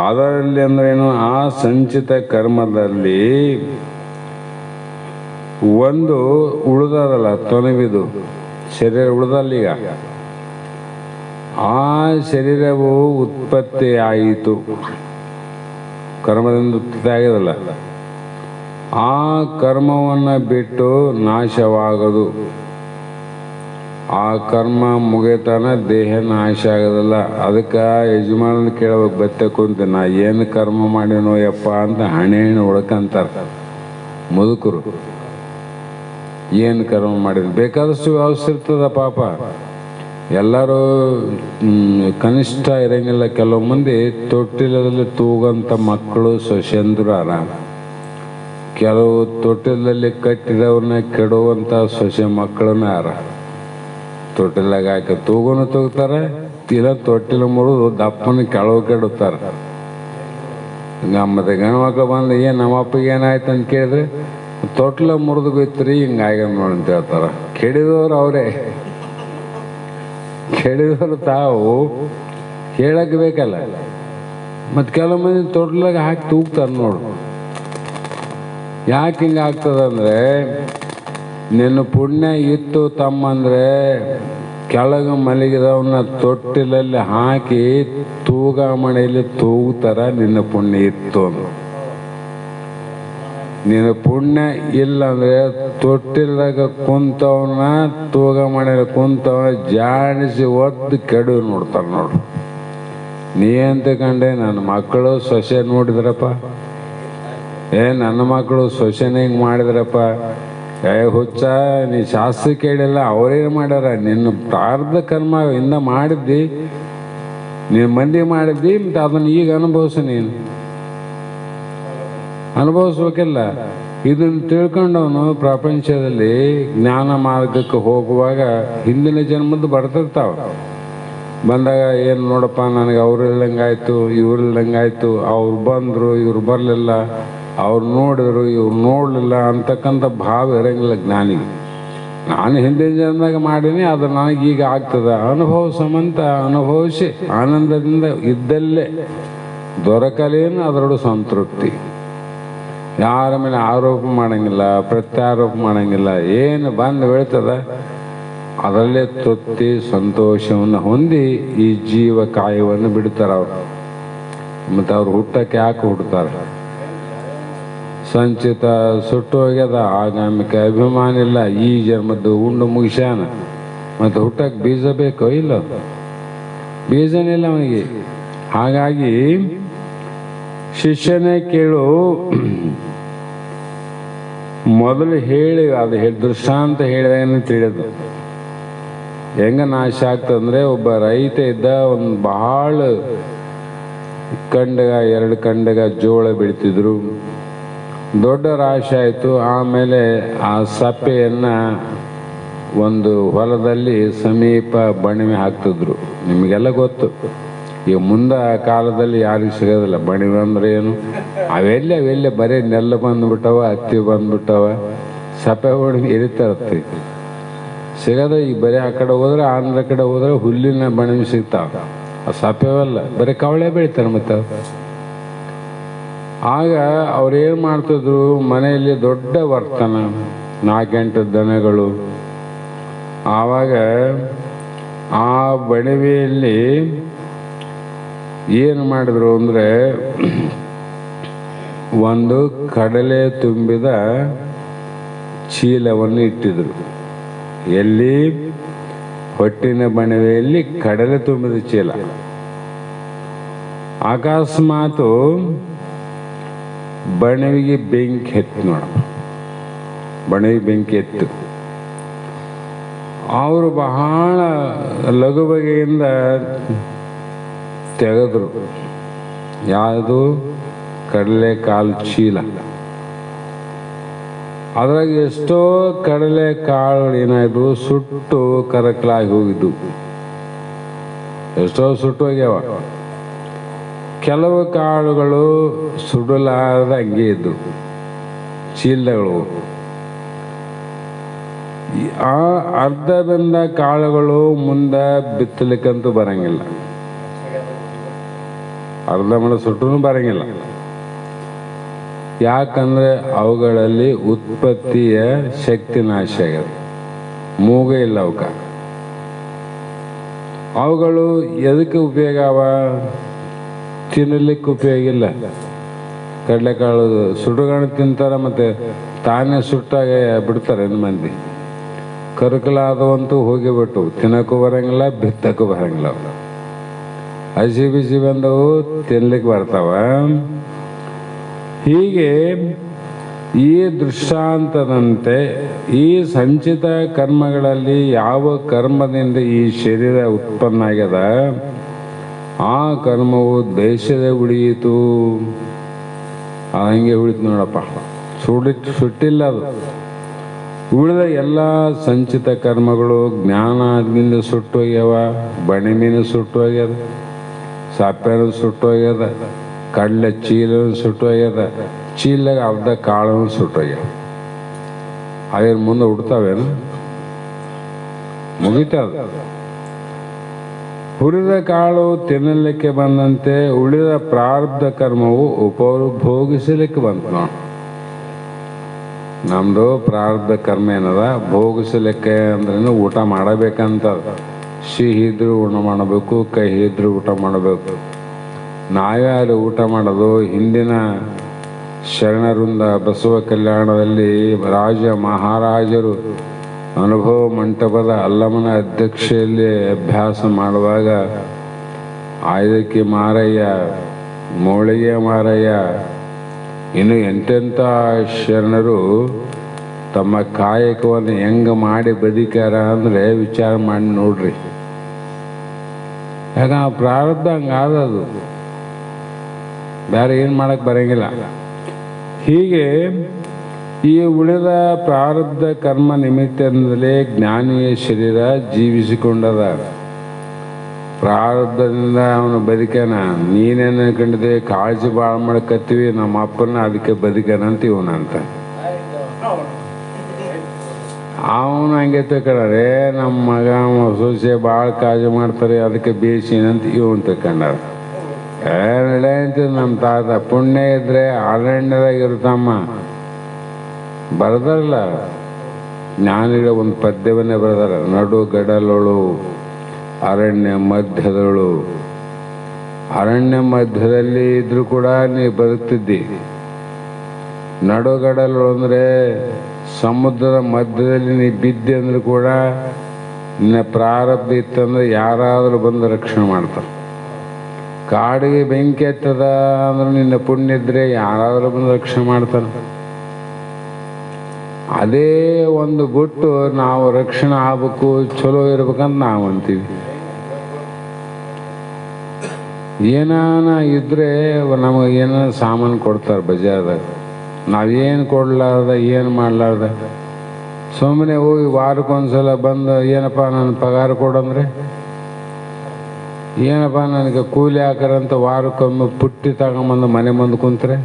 ಅದರಲ್ಲಿ ಅಂದ್ರೇನು? ಆ ಸಂಚಿತ ಕರ್ಮದಲ್ಲಿ ಒಂದು ಉಳಿದದಲ್ಲ, ತೊನವಿದು ಶರೀರ ಉಳಿದಲ್ಲೀಗ. ಆ ಶರೀರವು ಉತ್ಪತ್ತಿ ಆಯಿತು, ಕರ್ಮದಿಂದ ಉತ್ಪತ್ತಿ ಆಗಿದಲ್ಲ. ಆ ಕರ್ಮವನ್ನು ಬಿಟ್ಟು ನಾಶವಾಗದು. ಆ ಕರ್ಮ ಮುಗಿತಾನ ದೇಹ ನಾಶ ಆಗೋದಿಲ್ಲ. ಅದಕ್ಕೆ ಯಜಮಾನನ ಕೇಳಬೇಕು, ಬತ್ತೆ ಕುಂತ ನಾ ಏನು ಕರ್ಮ ಮಾಡಿನೋ ಯಪ್ಪ ಅಂತ ಹಣೆ ಹೊಡ್ಕಂತಾರೆ ಮುದುಕರು. ಏನು ಕರ್ಮ ಮಾಡಿದ್ರು ಬೇಕಾದಷ್ಟು ವ್ಯವಸ್ಥೆ ಇರ್ತದ ಪಾಪ. ಎಲ್ಲರೂ ಕನಿಷ್ಠ ಇರಂಗಿಲ್ಲ. ಕೆಲವು ಮಂದಿ ತೊಟ್ಟಿಲದಲ್ಲಿ ತೂಗಂಥ ಮಕ್ಕಳು ಸೊಸೆಂದ್ರು ಆರಾಮ. ಕೆಲವು ತೊಟ್ಟಿಲದಲ್ಲಿ ಕಟ್ಟಿದವ್ರನ್ನ ಕೆಡುವಂಥ ಸೊಸೆ ಮಕ್ಕಳನ್ನ ಆರಾಮ. ತೊಟ್ಟಿಲಾಗ ಹಾಕಿ ತೂಗನು ತೂಗ್ತಾರೆ, ಇಲ್ಲ ತೊಟ್ಟಿಲ ಮುರಿದು ದಪ್ಪನ ಕೆಳವು ಕೆಡುತ್ತಾರೆ. ಮತ್ತೆ ಗಂಡು ಮಕ್ಕಳು ಬಂದು ಏನು ನಮ್ಮಪ್ಪಗೆ ಏನಾಯ್ತು ಅಂತ ಕೇಳಿದ್ರೆ ತೊಟ್ಲ ಮುರಿದು ಬಿತ್ತರಿ ಹಿಂಗಾಗ್ಯ ನೋಡಿ ಅಂತ ಹೇಳ್ತಾರೆ. ಕೆಡಿದವ್ರು ಅವರೇ, ಕೆಡಿದವರು ತಾವು ಹೇಳಕ್ಕೆ ಬೇಕಲ್ಲ. ಮತ್ತು ಕೆಲವು ಮಂದಿ ತೊಟ್ಲಾಗ ಹಾಕಿ ತೂಗ್ತಾರೆ ನೋಡು. ಯಾಕೆ ಹಿಂಗೆ ಆಗ್ತದಂದರೆ, ನಿನ್ನ ಪುಣ್ಯ ಇತ್ತು ತಮ್ಮಂದರೆ ಕೆಳಗೆ ಮಲಗಿದವನ್ನ ತೊಟ್ಟಿಲಲ್ಲಿ ಹಾಕಿ ತೂಗ ಮಳೆಯಲ್ಲಿ ತೂಗ್ತಾರ. ನಿನ್ನ ಪುಣ್ಯ ಇತ್ತು ಅಂದ್ರೆ, ನಿನ್ನ ಪುಣ್ಯ ಇಲ್ಲ ಅಂದರೆ ತೊಟ್ಟಿಲ್ದಾಗ ಕುಂತವನ್ನ ತೂಗ ಮಳೆಯಲ್ಲಿ ಕುಂತವನ್ನ ಜಾಡಿಸಿ ಒದ್ದು ಕೆಡು ನೋಡ್ತಾರೆ ನೋಡು. ನೀ ಅಂತ ಕಂಡೆ ನನ್ನ ಮಕ್ಕಳು ಸೊಸೆ ನೋಡಿದ್ರಪ್ಪ, ನನ್ನ ಮಕ್ಕಳು ಸೊಸೆನ ಹಿಂಗೆ ಮಾಡಿದ್ರಪ್ಪ, ಹುಚ್ಚ ನೀ ಶಾಸ್ತ್ರ ಕೇಳಿಲ್ಲ, ಅವರೇನು ಮಾಡ್ಯಾರ, ನಿನ್ನ ಪ್ರಾರ್ಧ ಕರ್ಮ ಇಂದ ಮಾಡಿದ್ದಿ, ನೀನು ಮಂದಿ ಮಾಡಿದ್ದಿ, ಮತ್ತು ಅದನ್ನು ಈಗ ಅನುಭವಿಸು, ನೀನು ಅನುಭವಿಸ್ಬೇಕಿಲ್ಲ. ಇದನ್ನು ತಿಳ್ಕೊಂಡವನು ಪ್ರಪಂಚದಲ್ಲಿ ಜ್ಞಾನ ಮಾರ್ಗಕ್ಕೆ ಹೋಗುವಾಗ ಹಿಂದಿನ ಜನ್ಮದ್ದು ಬರ್ತಿರ್ತಾವ. ಬಂದಾಗ ಏನು ನೋಡಪ್ಪ, ನನಗೆ ಅವ್ರಿಲ್ದಂಗಾಯ್ತು, ಇವ್ರಿಲ್ದಂಗಾಯ್ತು, ಅವ್ರು ಬಂದರು, ಇವ್ರು ಬರಲಿಲ್ಲ, ಅವ್ರು ನೋಡಿದ್ರು, ಇವ್ರು ನೋಡಲಿಲ್ಲ ಅಂತಕ್ಕಂಥ ಭಾವ ಇರಂಗಿಲ್ಲ ಜ್ಞಾನಿಗೆ. ನಾನು ಹಿಂದಿನ ಜನ್ಮದಾಗ ಮಾಡೀನಿ, ಅದು ನನಗೀಗ ಆಗ್ತದೆ, ಅನುಭವಿಸಮಂತ ಅನುಭವಿಸಿ ಆನಂದದಿಂದ ಇದ್ದಲ್ಲೇ ದೊರಕಲೇನು ಅದರೊಡು ಸಂತೃಪ್ತಿ. ಯಾರ ಮೇಲೆ ಆರೋಪ ಮಾಡಂಗಿಲ್ಲ, ಪ್ರತ್ಯಾರೋಪ ಮಾಡಂಗಿಲ್ಲ. ಏನು ಬಂದು ಬೀಳ್ತದ ಅದರಲ್ಲೇ ತೃಪ್ತಿ ಸಂತೋಷವನ್ನು ಹೊಂದಿ ಈ ಜೀವ ಕಾಯವನ್ನು ಬಿಡ್ತಾರೆ ಅವರು. ಮತ್ತು ಅವ್ರು ಹುಟ್ಟಕ್ಕೆ ಯಾಕೆ ಹುಡ್ತಾರೆ? ಸಂಚಿತ ಸುಟ್ಟು ಹೋಗ್ಯದ, ಆಗಾಮಿಕ ಅಭಿಮಾನ ಇಲ್ಲ, ಈ ಜನ್ಮದ್ದು ಉಂಡು ಮುಗಿಸ್ಯಾನ. ಮತ್ತು ಹುಟ್ಟಕ್ಕೆ ಬೀಜ ಬೇಕೋ ಇಲ್ಲ? ಬೀಜನಿಲ್ಲ ಅವನಿಗೆ. ಹಾಗಾಗಿ ಶಿಷ್ಯನೇ ಕೇಳು, ಮೊದಲು ಹೇಳಿ ಅದು ದೃಷ್ಟಾಂತ ಹೇಳಿದ ತಿಳಿದು ಹೆಂಗ ನಾಶ ಆಗ್ತದಂದ್ರೆ, ಒಬ್ಬ ರೈತ ಇದ್ದ, ಒಂದು ಬಹಳ ಕಂಡಗ 2 ಕಂಡಗ ಜೋಳ ಬೆಳಿತಿದ್ರು. ದೊಡ್ಡ ರಾಶಿ ಆಯಿತು. ಆಮೇಲೆ ಆ ಸಪ್ಪೆಯನ್ನು ಒಂದು ಹೊಲದಲ್ಲಿ ಸಮೀಪ ಬಣಿವೆ ಹಾಕ್ತಿದ್ರು. ನಿಮಗೆಲ್ಲ ಗೊತ್ತು. ಈಗ ಮುಂದೆ ಕಾಲದಲ್ಲಿ ಯಾರಿಗೂ ಸಿಗೋದಿಲ್ಲ ಬಣಿವೆ ಅಂದ್ರೆ ಏನು. ಅವೆಲ್ಲೇ ಬರೀ ನೆಲ್ಲ ಬಂದ್ಬಿಟ್ಟವ, ಹತ್ತಿ ಬಂದ್ಬಿಟ್ಟವ, ಸಪ್ಪೆ ಹೊಡೆದು ಎರಿತಾರತ್ತೆ ಸಿಗೋದ. ಈಗ ಬರೀ ಆ ಕಡೆ ಹೋದ್ರೆ, ಆಂಧ್ರ ಕಡೆ ಹೋದ್ರೆ ಹುಲ್ಲಿನ ಬಣಿವೆ ಸಿಗ್ತಾವ. ಆ ಸಪ್ಪೆವಲ್ಲ, ಬರೀ ಕವಳೆ ಬೆಳಿತಾರೆ. ಮತ್ತು ಆಗ ಅವ್ರೇನು ಮಾಡ್ತಿದ್ರು, ಮನೆಯಲ್ಲಿ ದೊಡ್ಡ ವರ್ತನ, 4-8 ದನಗಳು. ಆವಾಗ ಆ ಬಣಿವೆಯಲ್ಲಿ ಏನು ಮಾಡಿದ್ರು ಅಂದರೆ, ಒಂದು ಕಡಲೆ ತುಂಬಿದ ಚೀಲವನ್ನು ಇಟ್ಟಿದ್ರು. ಎಲ್ಲಿ? ಹೊಟ್ಟಿನ ಬಣಿವೆಯಲ್ಲಿ ಕಡಲೆ ತುಂಬಿದ ಚೀಲ. ಅಕಸ್ಮಾತು ಬಣಿವಿಗೆ ಬೆಂಕಿ ಎತ್ತು ನೋಡ, ಬಣಿವಿಗೆ ಬೆಂಕಿ ಎತ್ತು. ಅವರು ಬಹಳ ಲಘು ಬಗೆಯಿಂದ ತೆಗೆದ್ರು. ಯಾವುದು? ಕಡಲೆ ಕಾಳು ಚೀಲ. ಅದ್ರಾಗ ಎಷ್ಟೋ ಕಡಲೆ ಕಾಳು ಏನಾಯ್ತು, ಸುಟ್ಟು ಕರಕಲಾಗಿ ಹೋಗಿದ್ದು. ಎಷ್ಟೋ ಸುಟ್ಟು ಹೋಗ್ಯಾವ. ಕೆಲವು ಕಾಳುಗಳು ಸುಡಲಾರದ ಹಂಗೆ ಇದ್ದು ಚೀಲಗಳು. ಆ ಅರ್ಧ ಬೆಂದ ಕಾಳುಗಳು ಮುಂದೆ ಬಿತ್ತಲಿಕ್ಕಂತೂ ಬರಂಗಿಲ್ಲ, ಅರ್ಧ ಮಳೆ ಸುಟ್ಟೂ ಬರಂಗಿಲ್ಲ. ಯಾಕಂದ್ರೆ ಅವುಗಳಲ್ಲಿ ಉತ್ಪತ್ತಿಯ ಶಕ್ತಿ ನಾಶ ಆಗ್ಯದ, ಮೂಗ ಇಲ್ಲ ಅವಕ್ಕ. ಅವುಗಳು ಎದಕ್ಕೆ ಉಪಯೋಗ ಅವ? ತಿನ್ನಲಿಕ್ಕೆ ಉಪಯೋಗ ಇಲ್ಲ. ಕಡಲೆಕಾಳು ಸುಡುಗಣ್ಣು ತಿಂತಾರೆ, ಮತ್ತು ತಾನೇ ಸುಟ್ಟಾಗ ಬಿಡ್ತಾರೆ ಮಂದಿ. ಕರಕಲಾದವಂತೂ ಹೋಗಿಬಿಟ್ಟು ತಿನ್ನಕ್ಕೂ ಬರಂಗಿಲ್ಲ, ಬಿತ್ತಕ್ಕೂ ಬರಂಗಿಲ್ಲ. ಅವು ಹಸಿ ಬಿಸಿ ಬಂದವು, ತಿನ್ಲಿಕ್ಕೆ ಬರ್ತಾವ. ಹೀಗೆ ಈ ದೃಷ್ಟಾಂತದಂತೆ ಈ ಸಂಚಿತ ಕರ್ಮಗಳಲ್ಲಿ ಯಾವ ಕರ್ಮದಿಂದ ಈ ಶರೀರ ಉತ್ಪನ್ನ ಆಗ್ಯದ, ಆ ಕರ್ಮವು ದೇಶದ ಉಳಿಯಿತು. ಹಂಗೆ ಉಳಿತು ನೋಡಪ್ಪ, ಸುಟ್ಟಿಲ್ಲ ಅದು. ಉಳಿದ ಎಲ್ಲ ಸಂಚಿತ ಕರ್ಮಗಳು ಜ್ಞಾನದಿಂದ ಸುಟ್ಟು ಹೋಗ್ಯಾವ. ಬಣಿಮೀನು ಸುಟ್ಟು ಹೋಗ್ಯದ, ಸಪ್ಪೆನೂ ಸುಟ್ಟು ಹೋಗ್ಯದ, ಕಡಲೆ ಚೀಲನೂ ಸುಟ್ಟು ಹೋಗ್ಯದ, ಚೀಲಾಗ ಅರ್ಧ ಕಾಳನ್ನು ಸುಟ್ಟು ಹೋಗ್ಯಾವ. ಅವೇನು ಮುಂದೆ ಹುಡ್ತಾವೇನು? ಮುಗಿತದ. ಹುರಿದ ಕಾಳು ತಿನ್ನಲಿಕ್ಕೆ ಬಂದಂತೆ ಉಳಿದ ಪ್ರಾರಬ್ಧ ಕರ್ಮವು ಉಪಭೋಗಿಸಲಿಕ್ಕೆ ಬಂತು. ನಾವು ನಮ್ಮದು ಪ್ರಾರಬ್ಧ ಕರ್ಮ ಏನದ, ಭೋಗಿಸಲಿಕ್ಕೆ ಅಂದ್ರೇನು ಊಟ ಮಾಡಬೇಕಂತ. ಸಿಹಿ ಇದ್ರೂ ಊಟ ಮಾಡಬೇಕು, ಕಹಿ ಇದ್ರೂ ಊಟ ಮಾಡಬೇಕು. ನಾವ್ಯಾರು ಊಟ ಮಾಡೋದು? ಹಿಂದಿನ ಶರಣರಿಂದ ಬಸವ ಕಲ್ಯಾಣದಲ್ಲಿ ರಾಜ ಮಹಾರಾಜರು ಅನುಭವ ಮಂಟಪದ ಅಲ್ಲಮನ ಅಧ್ಯಕ್ಷೆಯಲ್ಲಿ ಅಭ್ಯಾಸ ಮಾಡುವಾಗ ಆಯುಧಕ್ಕೆ ಮಾರಯ್ಯ, ಮೋಳಿಗೆ ಮಾರಯ್ಯ, ಇನ್ನು ಎಂತೆಂಥ ಶರಣರು ತಮ್ಮ ಕಾಯಕವನ್ನು ಹೆಂಗೆ ಮಾಡಿ ಬದುಕ್ಯಾರ ಅಂದರೆ ವಿಚಾರ ಮಾಡಿ ನೋಡ್ರಿ. ಯಾಕಂದ್ರೆ ಆ ಪ್ರಾರಬ್ಧ ಹಂಗಾದದು, ಬೇರೆ ಏನು ಮಾಡಕ್ಕೆ ಬರೋಂಗಿಲ್ಲ. ಹೀಗೆ ಈ ಉಳಿದ ಪ್ರಾರಬ್ಧ ಕರ್ಮ ನಿಮಿತ್ತದಿಂದಲೇ ಜ್ಞಾನಿಯ ಶರೀರ ಜೀವಿಸಿಕೊಂಡದ. ಪ್ರಾರಬ್ಧದಿಂದ ಅವನು ಬದುಕ್ಯಾನ. ನೀನೇನು ಅನ್ಕೊಂಡಿದ್ದೆ, ಕಾಳಜಿ ಭಾಳ ಮಾಡಕತ್ತೀವಿ ನಮ್ಮ ಅಪ್ಪನ ಅದಕ್ಕೆ ಬದುಕ್ಯಾನಂತ ಇವನಂತ. ಅವನು ಹಂಗೆ ತಕೊಂಡ್ರೆ ನಮ್ಮ ಮಗ ಸೊಸೆ ಭಾಳ ಕಾಳಜಿ ಮಾಡ್ತಾರೆ ಅದಕ್ಕೆ ಬೇಸಿನಂತ ಇವನು ತಕೊಂಡಾರ. ನಡೆ ಅಂತ ನಮ್ಮ ತಾತ ಪುಣ್ಯ ಇದ್ರೆ ಅರಣ್ಯದಾಗ ಇರುತ್ತಮ್ಮ ಬರ್ದಾರಲ್ಲ ಜ್ಞಾನಿಗಳ ಒಂದು ಪದ್ಯವನ್ನೇ ಬರ್ದಾರ. ನಡು ಗಡಲೋಳು ಅರಣ್ಯ ಮಧ್ಯದಳು. ಅರಣ್ಯ ಮಧ್ಯದಲ್ಲಿ ಇದ್ರೂ ಕೂಡ ನೀ ಬದುಕ್ತಿದ್ದಿ. ನಡುಗಡಲು ಅಂದರೆ ಸಮುದ್ರದ ಮಧ್ಯದಲ್ಲಿ ನೀ ಬಿದ್ದೆ ಅಂದ್ರೂ ಕೂಡ ನಿನ್ನ ಪ್ರಾರಬ್ಧ ಇತ್ತಂದ್ರೆ ಯಾರಾದರೂ ಬಂದು ರಕ್ಷಣೆ ಮಾಡ್ತಾರೆ. ಕಾಡಿಗೆ ಬೆಂಕಿ ಹತ್ತದ ಅಂದ್ರೆ ನಿನ್ನ ಪುಣ್ಯ ಇದ್ರೆ ಯಾರಾದರೂ ಬಂದು ರಕ್ಷಣೆ ಮಾಡ್ತಾರೆ. ಅದೇ ಒಂದು ಬಿಟ್ಟು ನಾವು ರಕ್ಷಣೆ ಆಗ್ಬೇಕು, ಚಲೋ ಇರ್ಬೇಕಂತ ನಾವು ಅಂತೀವಿ. ಏನಾನ ಇದ್ರೆ ನಮಗೆ ಏನಾನ ಸಾಮಾನು ಕೊಡ್ತಾರೆ ಬಜಾರ್ದಾಗ, ನಾವೇನು ಕೊಡ್ಲಾರ್ದ ಏನು ಮಾಡ್ಲಾರ್ದ ಸುಮ್ಮನೆ ಹೋಗಿ ವಾರಕ್ಕೊಂದ್ಸಲ ಬಂದು ಏನಪ್ಪ ನನ್ನ ಪಗಾರ ಕೊಡಂದ್ರೆ, ಏನಪ್ಪ ನನಗೆ ಕೂಲಿ ಹಾಕರಂತ ವಾರಕ್ಕೊಮ್ಮೆ ಪುಟ್ಟಿ ತಗೊಂಬಂದು ಮನೆ ಮುಂದೆ ಕುಂತ್ರೆ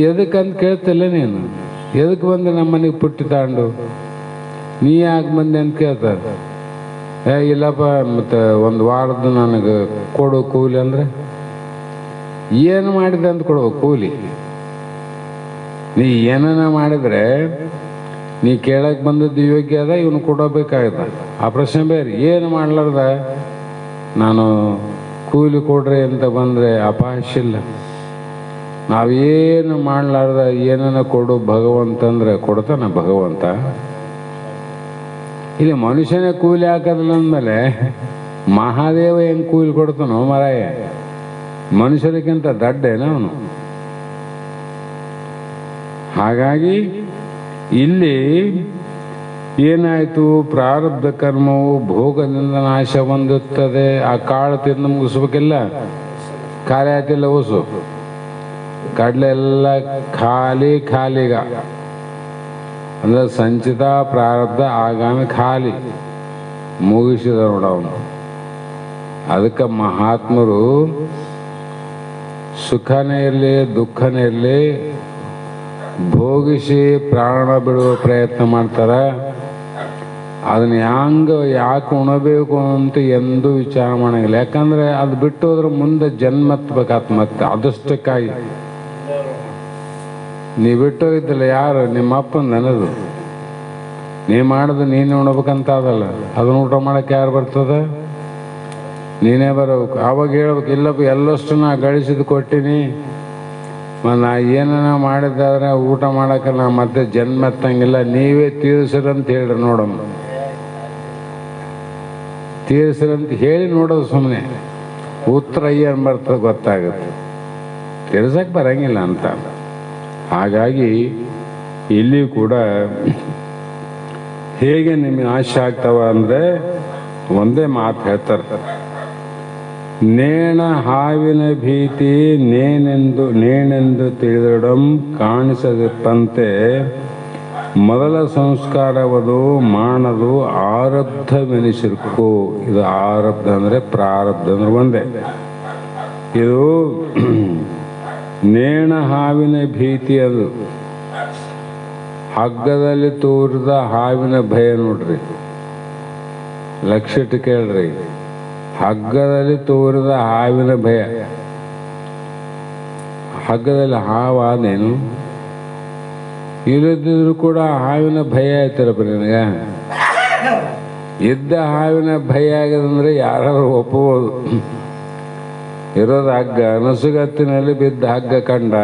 ಎದಕ್ಕಂತ ಕೇಳ್ತಿಲ್ಲ ನೀನು. ಎದಕ್ಕೆ ಬಂದು ನಮ್ಮ ಮನೆಗೆ ಪುಟ್ಟಿ ತಗೊಂಡು ನೀ ಯಾಕೆ ಬಂದೆ ಅಂತ ಕೇಳ್ತಾರೆ. ಇಲ್ಲಪ್ಪ ಮತ್ತು ಒಂದು ವಾರದ್ದು ನನಗೆ ಕೊಡು ಕೂಲಿ ಅಂದರೆ ಏನು ಮಾಡಿದೆ ಅಂತ ಕೊಡ್ಬೇಕು ಕೂಲಿ. ನೀ ಏನನ ಮಾಡಿದರೆ ನೀ ಕೇಳಕ್ಕೆ ಬಂದದ್ದು ಯೋಗ್ಯ ಅದ, ಇವನು ಕೊಡಬೇಕಾಗದ. ಆ ಪ್ರಶ್ನೆ ಬೇರೆ. ಏನು ಮಾಡ್ಲಾರ್ದ ನಾನು ಕೂಲಿ ಕೊಡ್ರಿ ಅಂತ ಬಂದರೆ ಅಪಹಾಸ್ಯ. ನಾವೇನು ಮಾಡ್ಲಾರ್ದ ಏನನ್ನ ಕೊಡು ಭಗವಂತಂದ್ರೆ ಕೊಡ್ತಾನ ಭಗವಂತ. ಇಲ್ಲಿ ಮನುಷ್ಯನೇ ಕೂಲಿ ಹಾಕೋದಿಲ್ಲ ಅಂದಮೇಲೆ ಮಹಾದೇವ ಹೆಂಗೆ ಕೂಲಿ ಕೊಡ್ತಾನೋ ಮರಾಯ? ಮನುಷ್ಯರಿಗಿಂತ ದಡ್ಡೇನ ಅವನು. ಹಾಗಾಗಿ ಇಲ್ಲಿ ಏನಾಯಿತು, ಪ್ರಾರಬ್ಧ ಕರ್ಮವು ಭೋಗದಿಂದ ನಾಶ ಹೊಂದುತ್ತದೆ. ಆ ಕಾಳು ತಿಂದು ಮುಗಿಸ್ಬೇಕಿಲ್ಲ, ಖಾಲಿ ಆಯ್ತಿಲ್ಲ ಓಸು. ಕಡಲೆ ಎಲ್ಲ ಖಾಲಿಗ ಅಂದ್ರೆ ಸಂಚಿತ ಪ್ರಾರಬ್ಧ ಆಗಾಮಿ ಖಾಲಿ ಮುಗಿಸಿದ ನೋಡವನು. ಅದಕ್ಕೆ ಮಹಾತ್ಮರು ಸುಖನೇ ಇರಲಿ ದುಃಖನೇ ಇರಲಿ ಭೋಗಿಸಿ ಪ್ರಾಣ ಬಿಡುವ ಪ್ರಯತ್ನ ಮಾಡ್ತಾರೆ. ಅದನ್ನ ಯಾಕೆ ಉಣಬೇಕು ಅಂತ ಎಂದೂ ವಿಚಾರ ಮಾಡಂಗಿಲ್ಲ. ಯಾಕಂದ್ರೆ ಅದು ಬಿಟ್ಟು ಹೋದ್ರೆ ಮುಂದೆ ಜನ್ಮತ್ಬೇಕಾತ್ ಮತ್ತೆ ಅದಷ್ಟಕ್ಕಾಗಿ. ನೀ ಬಿಟ್ಟೋಗಿದ್ದಲ್ಲ ಯಾರು? ನಿಮ್ಮ ಅಪ್ಪನ ನನದು. ನೀ ಮಾಡೋದು ನೀನು ಉಣ್ಬೇಕಂತ ಅದಲ್ಲ, ಅದನ್ನ ಊಟ ಮಾಡಕ್ಕೆ ಯಾರು ಬರ್ತದ? ನೀನೇ ಬರಬೇಕು. ಆವಾಗ ಹೇಳ್ಬೇಕು, ಇಲ್ಲಪ್ಪ ಎಲ್ಲಷ್ಟು ನಾ ಗಳಿಸಿದ್ದು ಕೊಟ್ಟಿನಿ, ನಾ ಏನನ ಮಾಡಿದ್ದಾದ್ರೆ ಊಟ ಮಾಡಕ್ಕೆ ನಾ ಮತ್ತೆ ಜನ್ಮ ಎತ್ತಂಗಿಲ್ಲ, ನೀವೇ ತೀರಿಸ್ರಂತ ಹೇಳ್ರಿ ನೋಡಮ್ಮ. ತೀರಿಸ್ರಂತ ಹೇಳಿ ನೋಡೋದು ಸುಮ್ಮನೆ. ಉತ್ತರ ಏನು ಬರ್ತದೆ ಗೊತ್ತಾಗುತ್ತೆ, ತೀರ್ಸಕ್ಕೆ ಬರಂಗಿಲ್ಲ ಅಂತ. ಹಾಗಾಗಿ ಇಲ್ಲಿ ಕೂಡ ಹೇಗೆ ನಿಮಗೆ ಆಶೆ ಆಗ್ತಾವ ಅಂದರೆ ಒಂದೇ ಮಾತು ಹೇಳ್ತಾರೆ, ನೇಣ ಹಾವಿನ ಭೀತಿ ನೇಣೆಂದು ತಿಳಿದಡಂ ಕಾಣಿಸದಂತೆ ಮೊದಲ ಸಂಸ್ಕಾರವದು ಮಾಡದು ಆರಬ್ಧವೆನಿಸಿರ್ಕು. ಇದು ಆರಬ್ಧ ಅಂದರೆ ಪ್ರಾರಬ್ಧ ಅಂದ್ರೆ ಒಂದೇ. ಇದು ನೇಣ ಹಾವಿನ ಭೀತಿ, ಅದು ಹಗ್ಗದಲ್ಲಿ ತೋರಿದ ಹಾವಿನ ಭಯ ನೋಡ್ರಿ. ಲಕ್ಷ್ಯ ಇಟ್ಟು ಕೇಳ್ರಿ, ಹಗ್ಗದಲ್ಲಿ ತೋರಿದ ಹಾವಿನ ಭಯ. ಹಗ್ಗದಲ್ಲಿ ಹಾವು ಆದೇನು? ಇಲ್ಲದಿದ್ರು ಕೂಡ ಹಾವಿನ ಭಯ ಆಯ್ತಾರಪ್ಪ ನಿನಗೆ. ಇದ್ದ ಹಾವಿನ ಭಯ ಆಗ್ಯದಂದ್ರೆ ಯಾರಾದ್ರೂ ಒಪ್ಪಬಹುದು. ಇರೋದು ಹಗ್ಗ, ನಸುಗತ್ತಿನಲ್ಲಿ ಬಿದ್ದ ಹಗ್ಗ ಕಂಡ,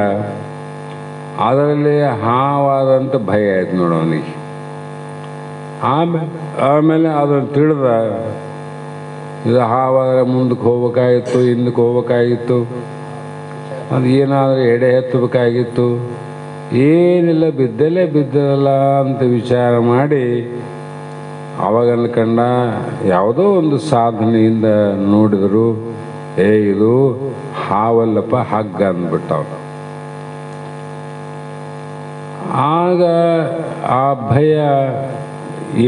ಅದರಲ್ಲಿ ಹಾವಾದಂತ ಭಯ ಆಯ್ತು ನೋಡೋನಿಗೆ. ಆಮೇಲೆ ಅದನ್ನು ತಿಳಿದ ಇದು ಹಾವಾದರೆ ಮುಂದಕ್ಕೆ ಹೋಗ್ಬೇಕಾಗಿತ್ತು, ಹಿಂದಕ್ಕೆ ಹೋಗ್ಬೇಕಾಗಿತ್ತು, ಅದು ಏನಾದರೂ ಎಡೆ ಎತ್ತಬೇಕಾಗಿತ್ತು, ಏನಿಲ್ಲ, ಬಿದ್ದಲ್ಲ ಅಂತ ವಿಚಾರ ಮಾಡಿ ಅವಾಗ ಅನ್ಕಂಡ ಯಾವುದೋ ಒಂದು ಸಾಧನೆಯಿಂದ ನೋಡಿದ್ರು, ಇದು ಹಾವಲ್ಲಪ್ಪ ಹಗ್ಗ ಅಂದ್ಬಿಟ್ಟವ. ಆಗ ಆ ಭಯ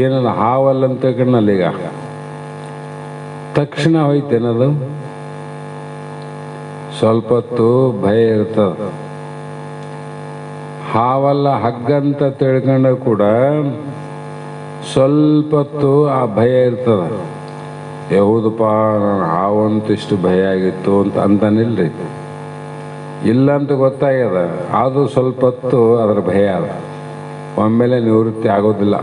ಏನದು ಹಾವಲ್ಲ ಅಂತ ಕಣ್ಣಲ್ಲ, ಈಗ ತಕ್ಷಣ ಹೋಯ್ತೇನದು. ಸ್ವಲ್ಪ ಹೊತ್ತು ಭಯ ಇರ್ತದ. ಹಾವಲ್ಲ ಹಗ್ಗ ಅಂತ ತಿಳ್ಕೊಂಡ ಕೂಡ ಸ್ವಲ್ಪ ಹೊತ್ತು ಆ ಭಯ ಇರ್ತದ. ಯಾವುದಪ್ಪ ನಾನು ಹಾವಂತ ಇಷ್ಟು ಭಯ ಆಗಿತ್ತು ಅಂತನಿಲ್ರಿ, ಇಲ್ಲ ಅಂತ ಗೊತ್ತಾಗ್ಯದ. ಅದು ಸ್ವಲ್ಪ ಹೊತ್ತು ಅದರ ಭಯ ಅದ, ಒಮ್ಮೆಲೆ ನಿವೃತ್ತಿ ಆಗೋದಿಲ್ಲ.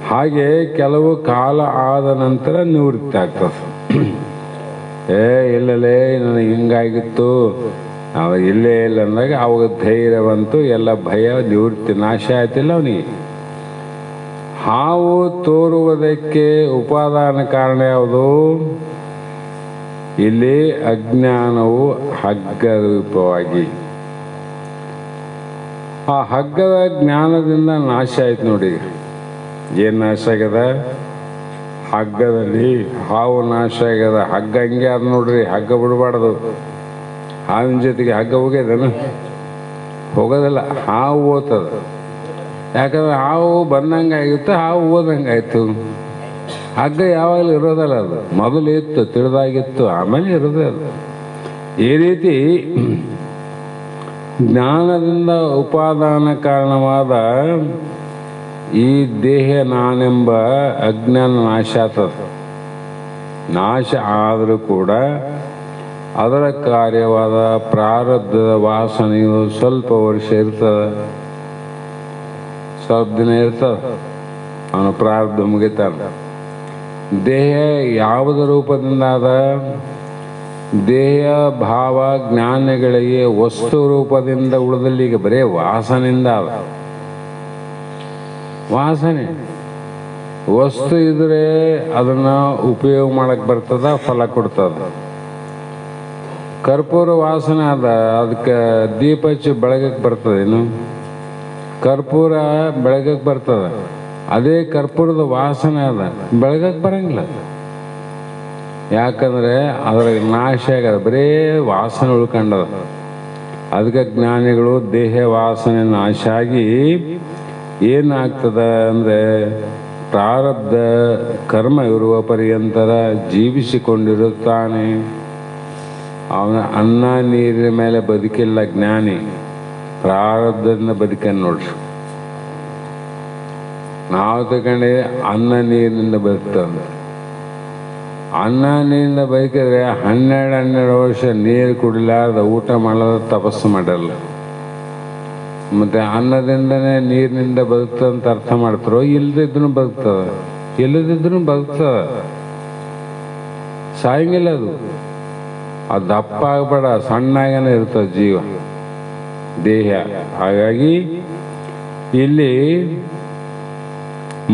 ಹಾಗೆ ಕೆಲವು ಕಾಲ ಆದ ನಂತರ ನಿವೃತ್ತಿ ಆಗ್ತದೆ. ಇಲ್ಲಲೇ ನನಗೆ ಹಿಂಗಾಗಿತ್ತು, ಅವ ಇಲ್ಲೇ ಇಲ್ಲ ಅಂದಾಗ ಅವಾಗ ಧೈರ್ಯ ಬಂತು, ಎಲ್ಲ ಭಯ ನಿವೃತ್ತಿ ನಾಶ ಆಯ್ತಿಲ್ಲ ಅವನಿಗೆ. ಹಾವು ತೋರುವುದಕ್ಕೆ ಉಪಾದಾನ ಕಾರಣ ಯಾವುದು? ಇಲ್ಲಿ ಅಜ್ಞಾನವು ಹಗ್ಗ ರೂಪವಾಗಿ, ಆ ಹಗ್ಗದ ಜ್ಞಾನದಿಂದ ನಾಶ ಆಯ್ತು ನೋಡಿ. ಏನು ನಾಶ ಆಗ್ಯದ? ಹಗ್ಗದಲ್ಲಿ ಹಾವು ನಾಶ ಆಗ್ಯದ. ಹಗ್ಗ ಹಂಗೆ ಅದು ನೋಡ್ರಿ, ಹಗ್ಗ ಬಿಡಬಾರ್ದು. ಹಾವಿನ ಜೊತೆಗೆ ಹಗ್ಗ ಹೋಗ್ಯದೇನು? ಹೋಗೋದಿಲ್ಲ, ಹಾವು ಓದ್ತದ. ಯಾಕಂದ್ರೆ ಹಾವು ಬಂದಂಗೆ ಆಗಿತ್ತು, ಹಾವು ಓದಂಗಾಯ್ತು. ಹಗ್ಗ ಯಾವಾಗಲೂ ಇರೋದಲ್ಲ, ಅದು ಮೊದಲು ಇತ್ತು, ತಿಳಿದಾಗಿತ್ತು, ಆಮೇಲೆ ಇರೋದೇ ಅದು. ಈ ರೀತಿ ಜ್ಞಾನದಿಂದ ಉಪಾದಾನ ಕಾರಣವಾದ ಈ ದೇಹ ನಾನೆಂಬ ಅಜ್ಞಾನ ನಾಶ ಆಗ್ತದೆ. ನಾಶ ಆದರೂ ಕೂಡ ಅದರ ಕಾರ್ಯವಾದ ಪ್ರಾರಬ್ಧದ ವಾಸನೆಯು ಸ್ವಲ್ಪ ವರ್ಷ ಇರ್ತದೆ, ಸ್ವಲ್ಪ ದಿನ ಇರ್ತದೆ, ಅವನು ಪ್ರಾರಬ್ಧ ಮುಗಿತಾನೆ. ದೇಹ ಯಾವುದ ರೂಪದಿಂದ ಅದ? ದೇಹ ಭಾವ ಜ್ಞಾನಗಳಿಗೆ ವಸ್ತು ರೂಪದಿಂದ ಉಳಿದಲ್ಲಿ ಈಗ ಬರೇ ವಾಸನೆಯಿಂದ ಅದ. ವಾಸನೆ ವಸ್ತು ಇದ್ರೆ ಅದನ್ನ ಉಪಯೋಗ ಮಾಡಕ್ ಬರ್ತದ, ಫಲ ಕೊಡ್ತದ. ಕರ್ಪೂರ ವಾಸನೆ ಅದ, ಅದಕ್ಕೆ ದೀಪ ಹಚ್ಚಿ ಬೆಳಗಕ್ಕೆ ಬರ್ತದೇನು? ಕರ್ಪೂರ ಬೆಳಗಕ್ಕೆ ಬರ್ತದ, ಅದೇ ಕರ್ಪೂರದ ವಾಸನೆ ಅದ, ಬೆಳಗಕ್ಕೆ ಬರಂಗಿಲ್ಲ. ಯಾಕಂದ್ರೆ ಅದ್ರ ನಾಶ ಆಗದ, ಬರೇ ವಾಸನೆ ಉಳ್ಕೊಂಡದ. ಅದಕ್ಕೆ ಜ್ಞಾನಿಗಳು ದೇಹ ವಾಸನೆ ನಾಶ ಆಗಿ ಏನಾಗ್ತದ ಅಂದ್ರೆ ಪ್ರಾರಬ್ಧ ಕರ್ಮ ಇರುವ ಪರ್ಯಂತರ ಜೀವಿಸಿಕೊಂಡಿರುತ್ತಾನೆ. ಅವನ ಅನ್ನ ನೀರಿನ ಮೇಲೆ ಬದುಕಿಲ್ಲ ಜ್ಞಾನಿ, ಪ್ರಾರಬ್ಧದಿಂದ ಬದುಕನ್ನು ನೋಡ್ರಿ. ನಾವು ತಗೊಂಡು ಅನ್ನ ನೀರಿನಿಂದ ಬದುಕ್ತಂದ. ಅನ್ನ ನೀರಿನಿಂದ ಬದುಕಿದ್ರೆ 12 ವರ್ಷ ನೀರು ಕುಡಿಲಾರ್ದ ಊಟ ಮಾಡಲಾರ್ದ ತಪಸ್ಸು ಮಾಡಲ್ಲ. ಮತ್ತೆ ಅನ್ನದಿಂದನೇ ನೀರಿನಿಂದ ಬದುಕ್ತಂತ ಅರ್ಥ ಮಾಡ್ತಾರೋ? ಇಲ್ಲದಿದ್ರು ಬದುಕ್ತದ, ಇಲ್ಲದಿದ್ರು ಬದುಕ್ತದ, ಸಾಯಂಗಿಲ್ಲ. ಅದು ದಪ್ಪ ಆಗಬೇಡ, ಸಣ್ಣಾಗನೇ ಇರ್ತದೆ ಜೀವ ದೇಹ. ಹಾಗಾಗಿ ಇಲ್ಲಿ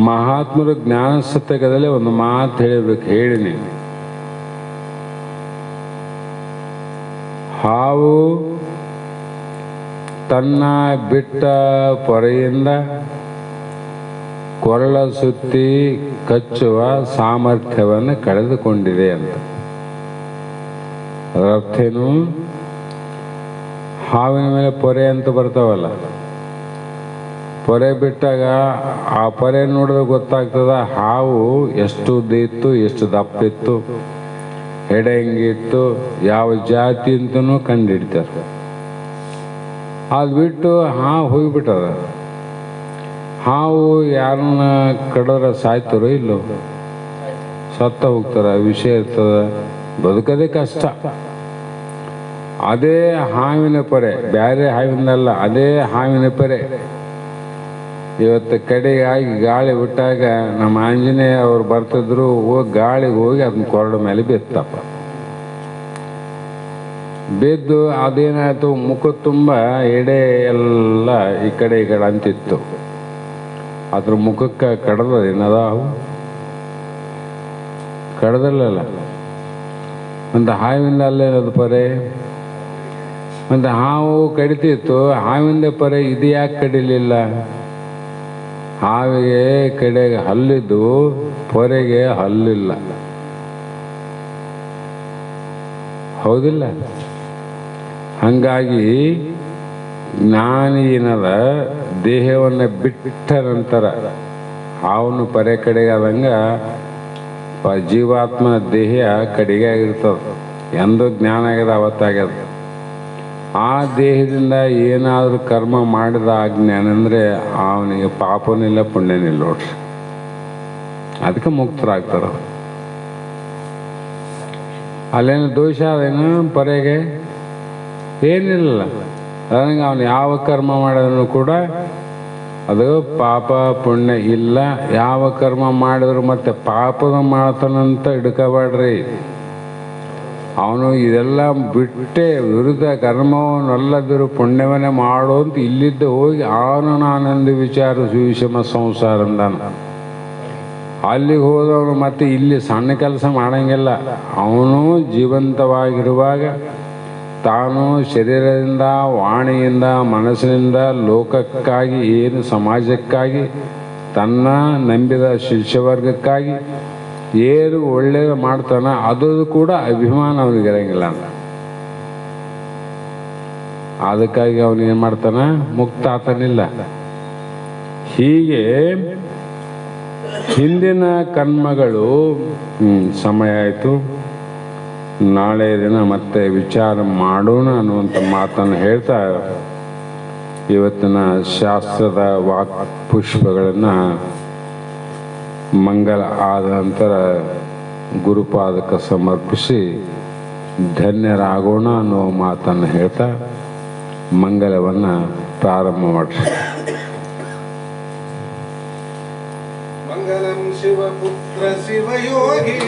ಮಹಾತ್ಮರು ಜ್ಞಾನ ಸತ್ಯಕದಲ್ಲಿ ಒಂದು ಮಾತು ಹೇಳಬೇಕು, ಹೇಳಿನಿ. ಹಾವು ತನ್ನ ಬಿಟ್ಟ ಪೊರೆಯಿಂದ ಕೊರಳ ಸುತ್ತಿ ಕಚ್ಚುವ ಸಾಮರ್ಥ್ಯವನ್ನು ಕಳೆದುಕೊಂಡಿದೆ ಅಂತ. ಅದರ ಅರ್ಥ ಏನು? ಹಾವಿನ ಮೇಲೆ ಪೊರೆ ಅಂತ ಬರ್ತಾವಲ್ಲ, ಪೊರೆ ಬಿಟ್ಟಾಗ ಆ ಪೊರೆ ನೋಡಿದ್ರೆ ಗೊತ್ತಾಗ್ತದ ಹಾವು ಎಷ್ಟು ಉದ್ದ ಇತ್ತು, ಎಷ್ಟು ದಪ್ಪ ಇತ್ತು, ಹೆಡೆ ಹೆಂಗಿತ್ತು, ಯಾವ ಜಾತಿ ಅಂತನೂ ಕಂಡುಹಿಡ್ತಾರೆ. ಅದು ಬಿಟ್ಟು ಹಾವು ಹೋಗ್ಬಿಟ್ಟದ. ಹಾವು ಯಾರನ್ನ ಕಡಿದ್ರೆ ಸಾಯ್ತಾರೋ ಇಲ್ಲೋ, ಸತ್ತ ಹೋಗ್ತಾರ, ವಿಷ ಇರ್ತದ, ಬದುಕದೇ ಕಷ್ಟ. ಅದೇ ಹಾವಿನ ಪೊರೆ, ಬೇರೆ ಹಾವಿನಲ್ಲ, ಅದೇ ಹಾವಿನ ಪೊರೆ ಇವತ್ತು ಕಡೆಗಾಗಿ ಗಾಳಿ ಬಿಟ್ಟಾಗ ನಮ್ಮ ಆಂಜನೇಯ ಅವ್ರು ಬರ್ತಿದ್ರು, ಹೋಗಿ ಗಾಳಿಗೆ ಹೋಗಿ ಅದನ್ನ ಕೊರಡ ಮೇಲೆ ಬಿತ್ತಪ್ಪ. ಬಿದ್ದು ಅದೇನಾಯ್ತು, ಮುಖ ತುಂಬ ಎಡೆ ಎಲ್ಲ ಈ ಕಡೆ ಅಂತಿತ್ತು. ಅದ್ರ ಮುಖಕ್ಕೆ ಕಡ್ದ ಏನದ, ಕಡ್ದಲ್ಲ. ಮತ್ತು ಹಾವಿಂದ ಅಲ್ಲೇನದು ಪರೆ? ಮತ್ತು ಹಾವು ಕಡಿತಿತ್ತು, ಹಾವಿಂದ ಪರೆ ಇದು ಯಾಕೆ ಕಡಿಲಿಲ್ಲ? ಹಾವಿಗೆ ಕಡೆಗೆ ಹಲ್ಲಿದ್ದು, ಪೊರೆಗೆ ಹಲ್ಲಿಲ್ಲ. ಹೌದಿಲ್ಲ? ಹಂಗಾಗಿ ಜ್ಞಾನಿ ಏನದ, ದೇಹವನ್ನು ಬಿಟ್ಟ ನಂತರ ಹಾವನು ಪರೆ ಕಡೆಗೆ ಆದಂಗೆ ಜೀವಾತ್ಮನ ದೇಹ ಕಡೆಗೆ ಆಗಿರ್ತದೆ. ಎಂದು ಜ್ಞಾನ ಆಗ್ಯದ ಅವತ್ತಾಗ್ಯದ. ಆ ದೇಹದಿಂದ ಏನಾದರೂ ಕರ್ಮ ಮಾಡಿದ ಆ ಜ್ಞಾನ ಅಂದರೆ ಅವನಿಗೆ ಪಾಪನಿಲ್ಲ ಪುಣ್ಯನಿಲ್ಲ ನೋಡ್ರಿ. ಅದಕ್ಕೆ ಮುಕ್ತರಾಗ್ತಾರ. ಅಲ್ಲೇನು ದೋಷ ಅದೇನು ಪರೆಗೆ? ಏನಿಲ್ಲ. ಅದಂಗೆ ಅವನು ಯಾವ ಕರ್ಮ ಮಾಡಿದ್ರು ಕೂಡ ಅದು ಪಾಪ ಪುಣ್ಯ ಇಲ್ಲ. ಯಾವ ಕರ್ಮ ಮಾಡಿದ್ರು ಮತ್ತೆ ಪಾಪದ ಮಾಡ್ತಾನಂತ ಹಿಡ್ಕೋಬೇಡ್ರಿ. ಅವನು ಇದೆಲ್ಲ ಬಿಟ್ಟೆ ವಿರುದ್ಧ ಕರ್ಮವನ್ನಲ್ಲದಿರು ಪುಣ್ಯವನ್ನೇ ಮಾಡು ಅಂತ ಇಲ್ಲಿದ್ದ ಹೋಗಿ ಅವನು ನಾನೆಂದು ವಿಚಾರ ಸುವಿಷಮ ಸಂಸಾರ ಅಂದಾನ. ಅಲ್ಲಿಗೆ ಹೋದವನು ಮತ್ತೆ ಇಲ್ಲಿ ಸಣ್ಣ ಕೆಲಸ ಮಾಡಂಗಿಲ್ಲ. ಅವನು ಜೀವಂತವಾಗಿರುವಾಗ ತಾನು ಶರೀರದಿಂದ, ವಾಣಿಯಿಂದ, ಮನಸ್ಸಿನಿಂದ ಲೋಕಕ್ಕಾಗಿ, ಏನು ಸಮಾಜಕ್ಕಾಗಿ, ತನ್ನ ನಂಬಿದ ಶಿಷ್ಯವರ್ಗಕ್ಕಾಗಿ ಏನು ಒಳ್ಳೆಯದು ಮಾಡ್ತಾನ ಅದು ಕೂಡ ಅಭಿಮಾನ ಅವನಿಗೆ ಇರಂಗಿಲ್ಲ. ಅದಕ್ಕಾಗಿ ಅವನೇನು ಮಾಡ್ತಾನ? ಮುಕ್ತ ಆತನಿಲ್ಲ. ಹೀಗೆ ಹಿಂದಿನ ಕರ್ಮಗಳು ಸಮಯ ಆಯಿತು, ನಾಳೆ ದಿನ ಮತ್ತೆ ವಿಚಾರ ಮಾಡೋಣ ಅನ್ನುವಂಥ ಮಾತನ್ನು ಹೇಳ್ತಾ ಇವತ್ತಿನ ಶಾಸ್ತ್ರದ ವಾಕ್ ಪುಷ್ಪಗಳನ್ನು ಮಂಗಲ ಆದ ನಂತರ ಗುರುಪಾದಕ್ಕೆ ಸಮರ್ಪಿಸಿ ಧನ್ಯರಾಗೋಣ ಅನ್ನುವ ಮಾತನ್ನು ಹೇಳ್ತಾ ಮಂಗಲವನ್ನು ಪ್ರಾರಂಭ ಮಾಡಿರಿ. ಮಂಗಲಂ ಶಿವಪುತ್ರ ಶಿವಯೋಗಿ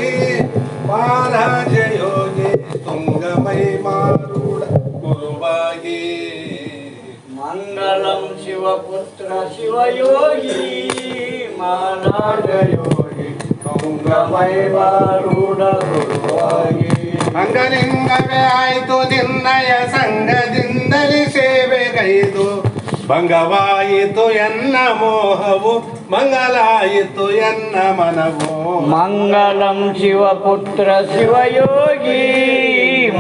ಮಹಾರಾಜ ಯೋಗಿ ತುಂಗಮೈ ಮಾರುಡ ಗುರುವಾಗಿ. ಮಂಗಲಂ ಶಿವಪುತ್ರ ಶಿವಯೋಗಿ ಮಹಾರಾಜ ಯೋಗಿ ತುಂಗಮೈ ಮಾರುಡ ಗುರುವಾಗಿ. ಅಂಗಲಿಂಗವೇ ಆಯ್ತು ನಿನ್ನಯ ಸಂಘದಿಂದಲೇ ಸೇವೆಗೈದು ಭಂಗವಾಯಿತು ಎನ್ನ ಮೋಹವು ಮಂಗಲಾಯಿತು ಎನ್ನ ಮನವು. ಮಂಗಲಂ ಶಿವಪುತ್ರ ಶಿವಯೋಗಿ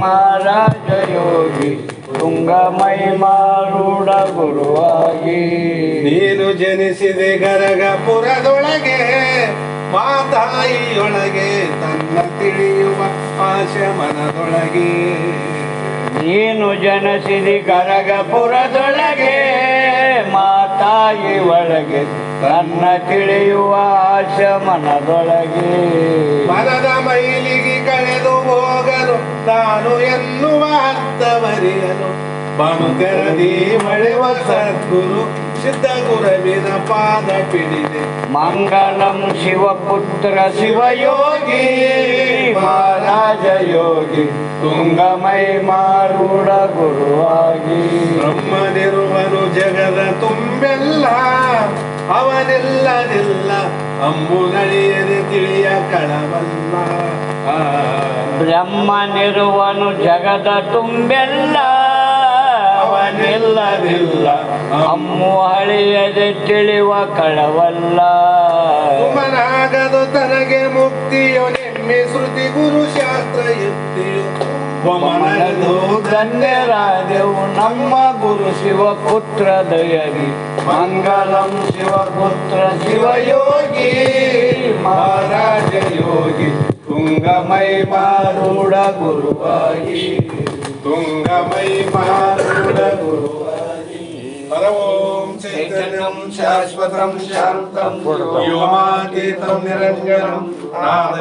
ಮಹಾರಾಜ ಯೋಗಿ ತುಂಗಮೈ ಮಾರುಡ ಗುರುವಾಗಿ. ನೀನು ಜನಿಸಿದೆ ಗರಗಪುರದೊಳಗೆ ಮಾತಾಯಿಯೊಳಗೆ ತನ್ನ ತಿಳಿಯುವ ಆಶೆ ಮನದೊಳಗೆ. ನೀನು ಜನಸಿದಿ ಗರಗಪುರದೊಳಗೆ ಮಾತಾಯಿ ಒಳಗೆ ತನ್ನ ತಿಳಿಯುವ ಆಶ ಮನದೊಳಗೆ. ಮನದ ಮೈಲಿಗೆ ಕಳೆದು ಹೋಗಲು ನಾನು ಎನ್ನುವ ಅರ್ಥವರಿಯಲು ಬನು ತೆರದಿ ಮಳೆವ ಸದ್ಗುರು ಸಿದ್ಧ ಗುರುವಿನ ಪಾದ ಪಿಡಿದೆ. ಮಂಗಲಂ ಶಿವಪುತ್ರ ಶಿವಯೋಗಿ ಮಹಾರಾಜ ಯೋಗಿ ತುಂಗಮೈ ಮಾರುಡ ಗುರುವಾಗಿ. ಬ್ರಹ್ಮನಿರುವನು ಜಗದ ತುಂಬೆಲ್ಲ ಅವನೆಲ್ಲದಿಲ್ಲ ಅಂಬುನಳಿಯದೆ ತಿಳಿಯ ಕಳವಲ್ಲ. ಬ್ರಹ್ಮನಿರುವನು ಜಗದ ತುಂಬೆಲ್ಲ ಅವನಿಲ್ಲದಿಲ್ಲ ಅಮ್ಮು ಹಳಿಯದೆ ತಿಳಿವ ಕಳವಲ್ಲ. ಸುಮನಾಗದು ತನಗೆ ಮುಕ್ತಿಯು ನೆಮ್ಮಿ ಶ್ರುತಿ ಗುರು ಶಾಸ್ತ್ರ ಯುಕ್ತಿಯು ಮನದು ಧನ್ಯರಾದೆವು ನಮ್ಮ ಗುರು ಶಿವಪುತ್ರ ದಯವಿ. ಮಂಗಲಂ ಶಿವಪುತ್ರ ಶಿವಯೋಗಿ ಮಹಾರಾಜ ಯೋಗಿ ತುಂಗಮೈ ಮಾರುಡ ಗುರುವಾಗಿ. ತುಂಗಮೈ ಮಾರುಡ ಗುರುವಾಗಿ. ಹರಂ ಚೈತನ್ಯಂ ಶಾಶ್ವತಂ ಶಾಂತಂ ವ್ಯೋಮಾತೀತಂ ನಿರಂಜನಂ ನಾದ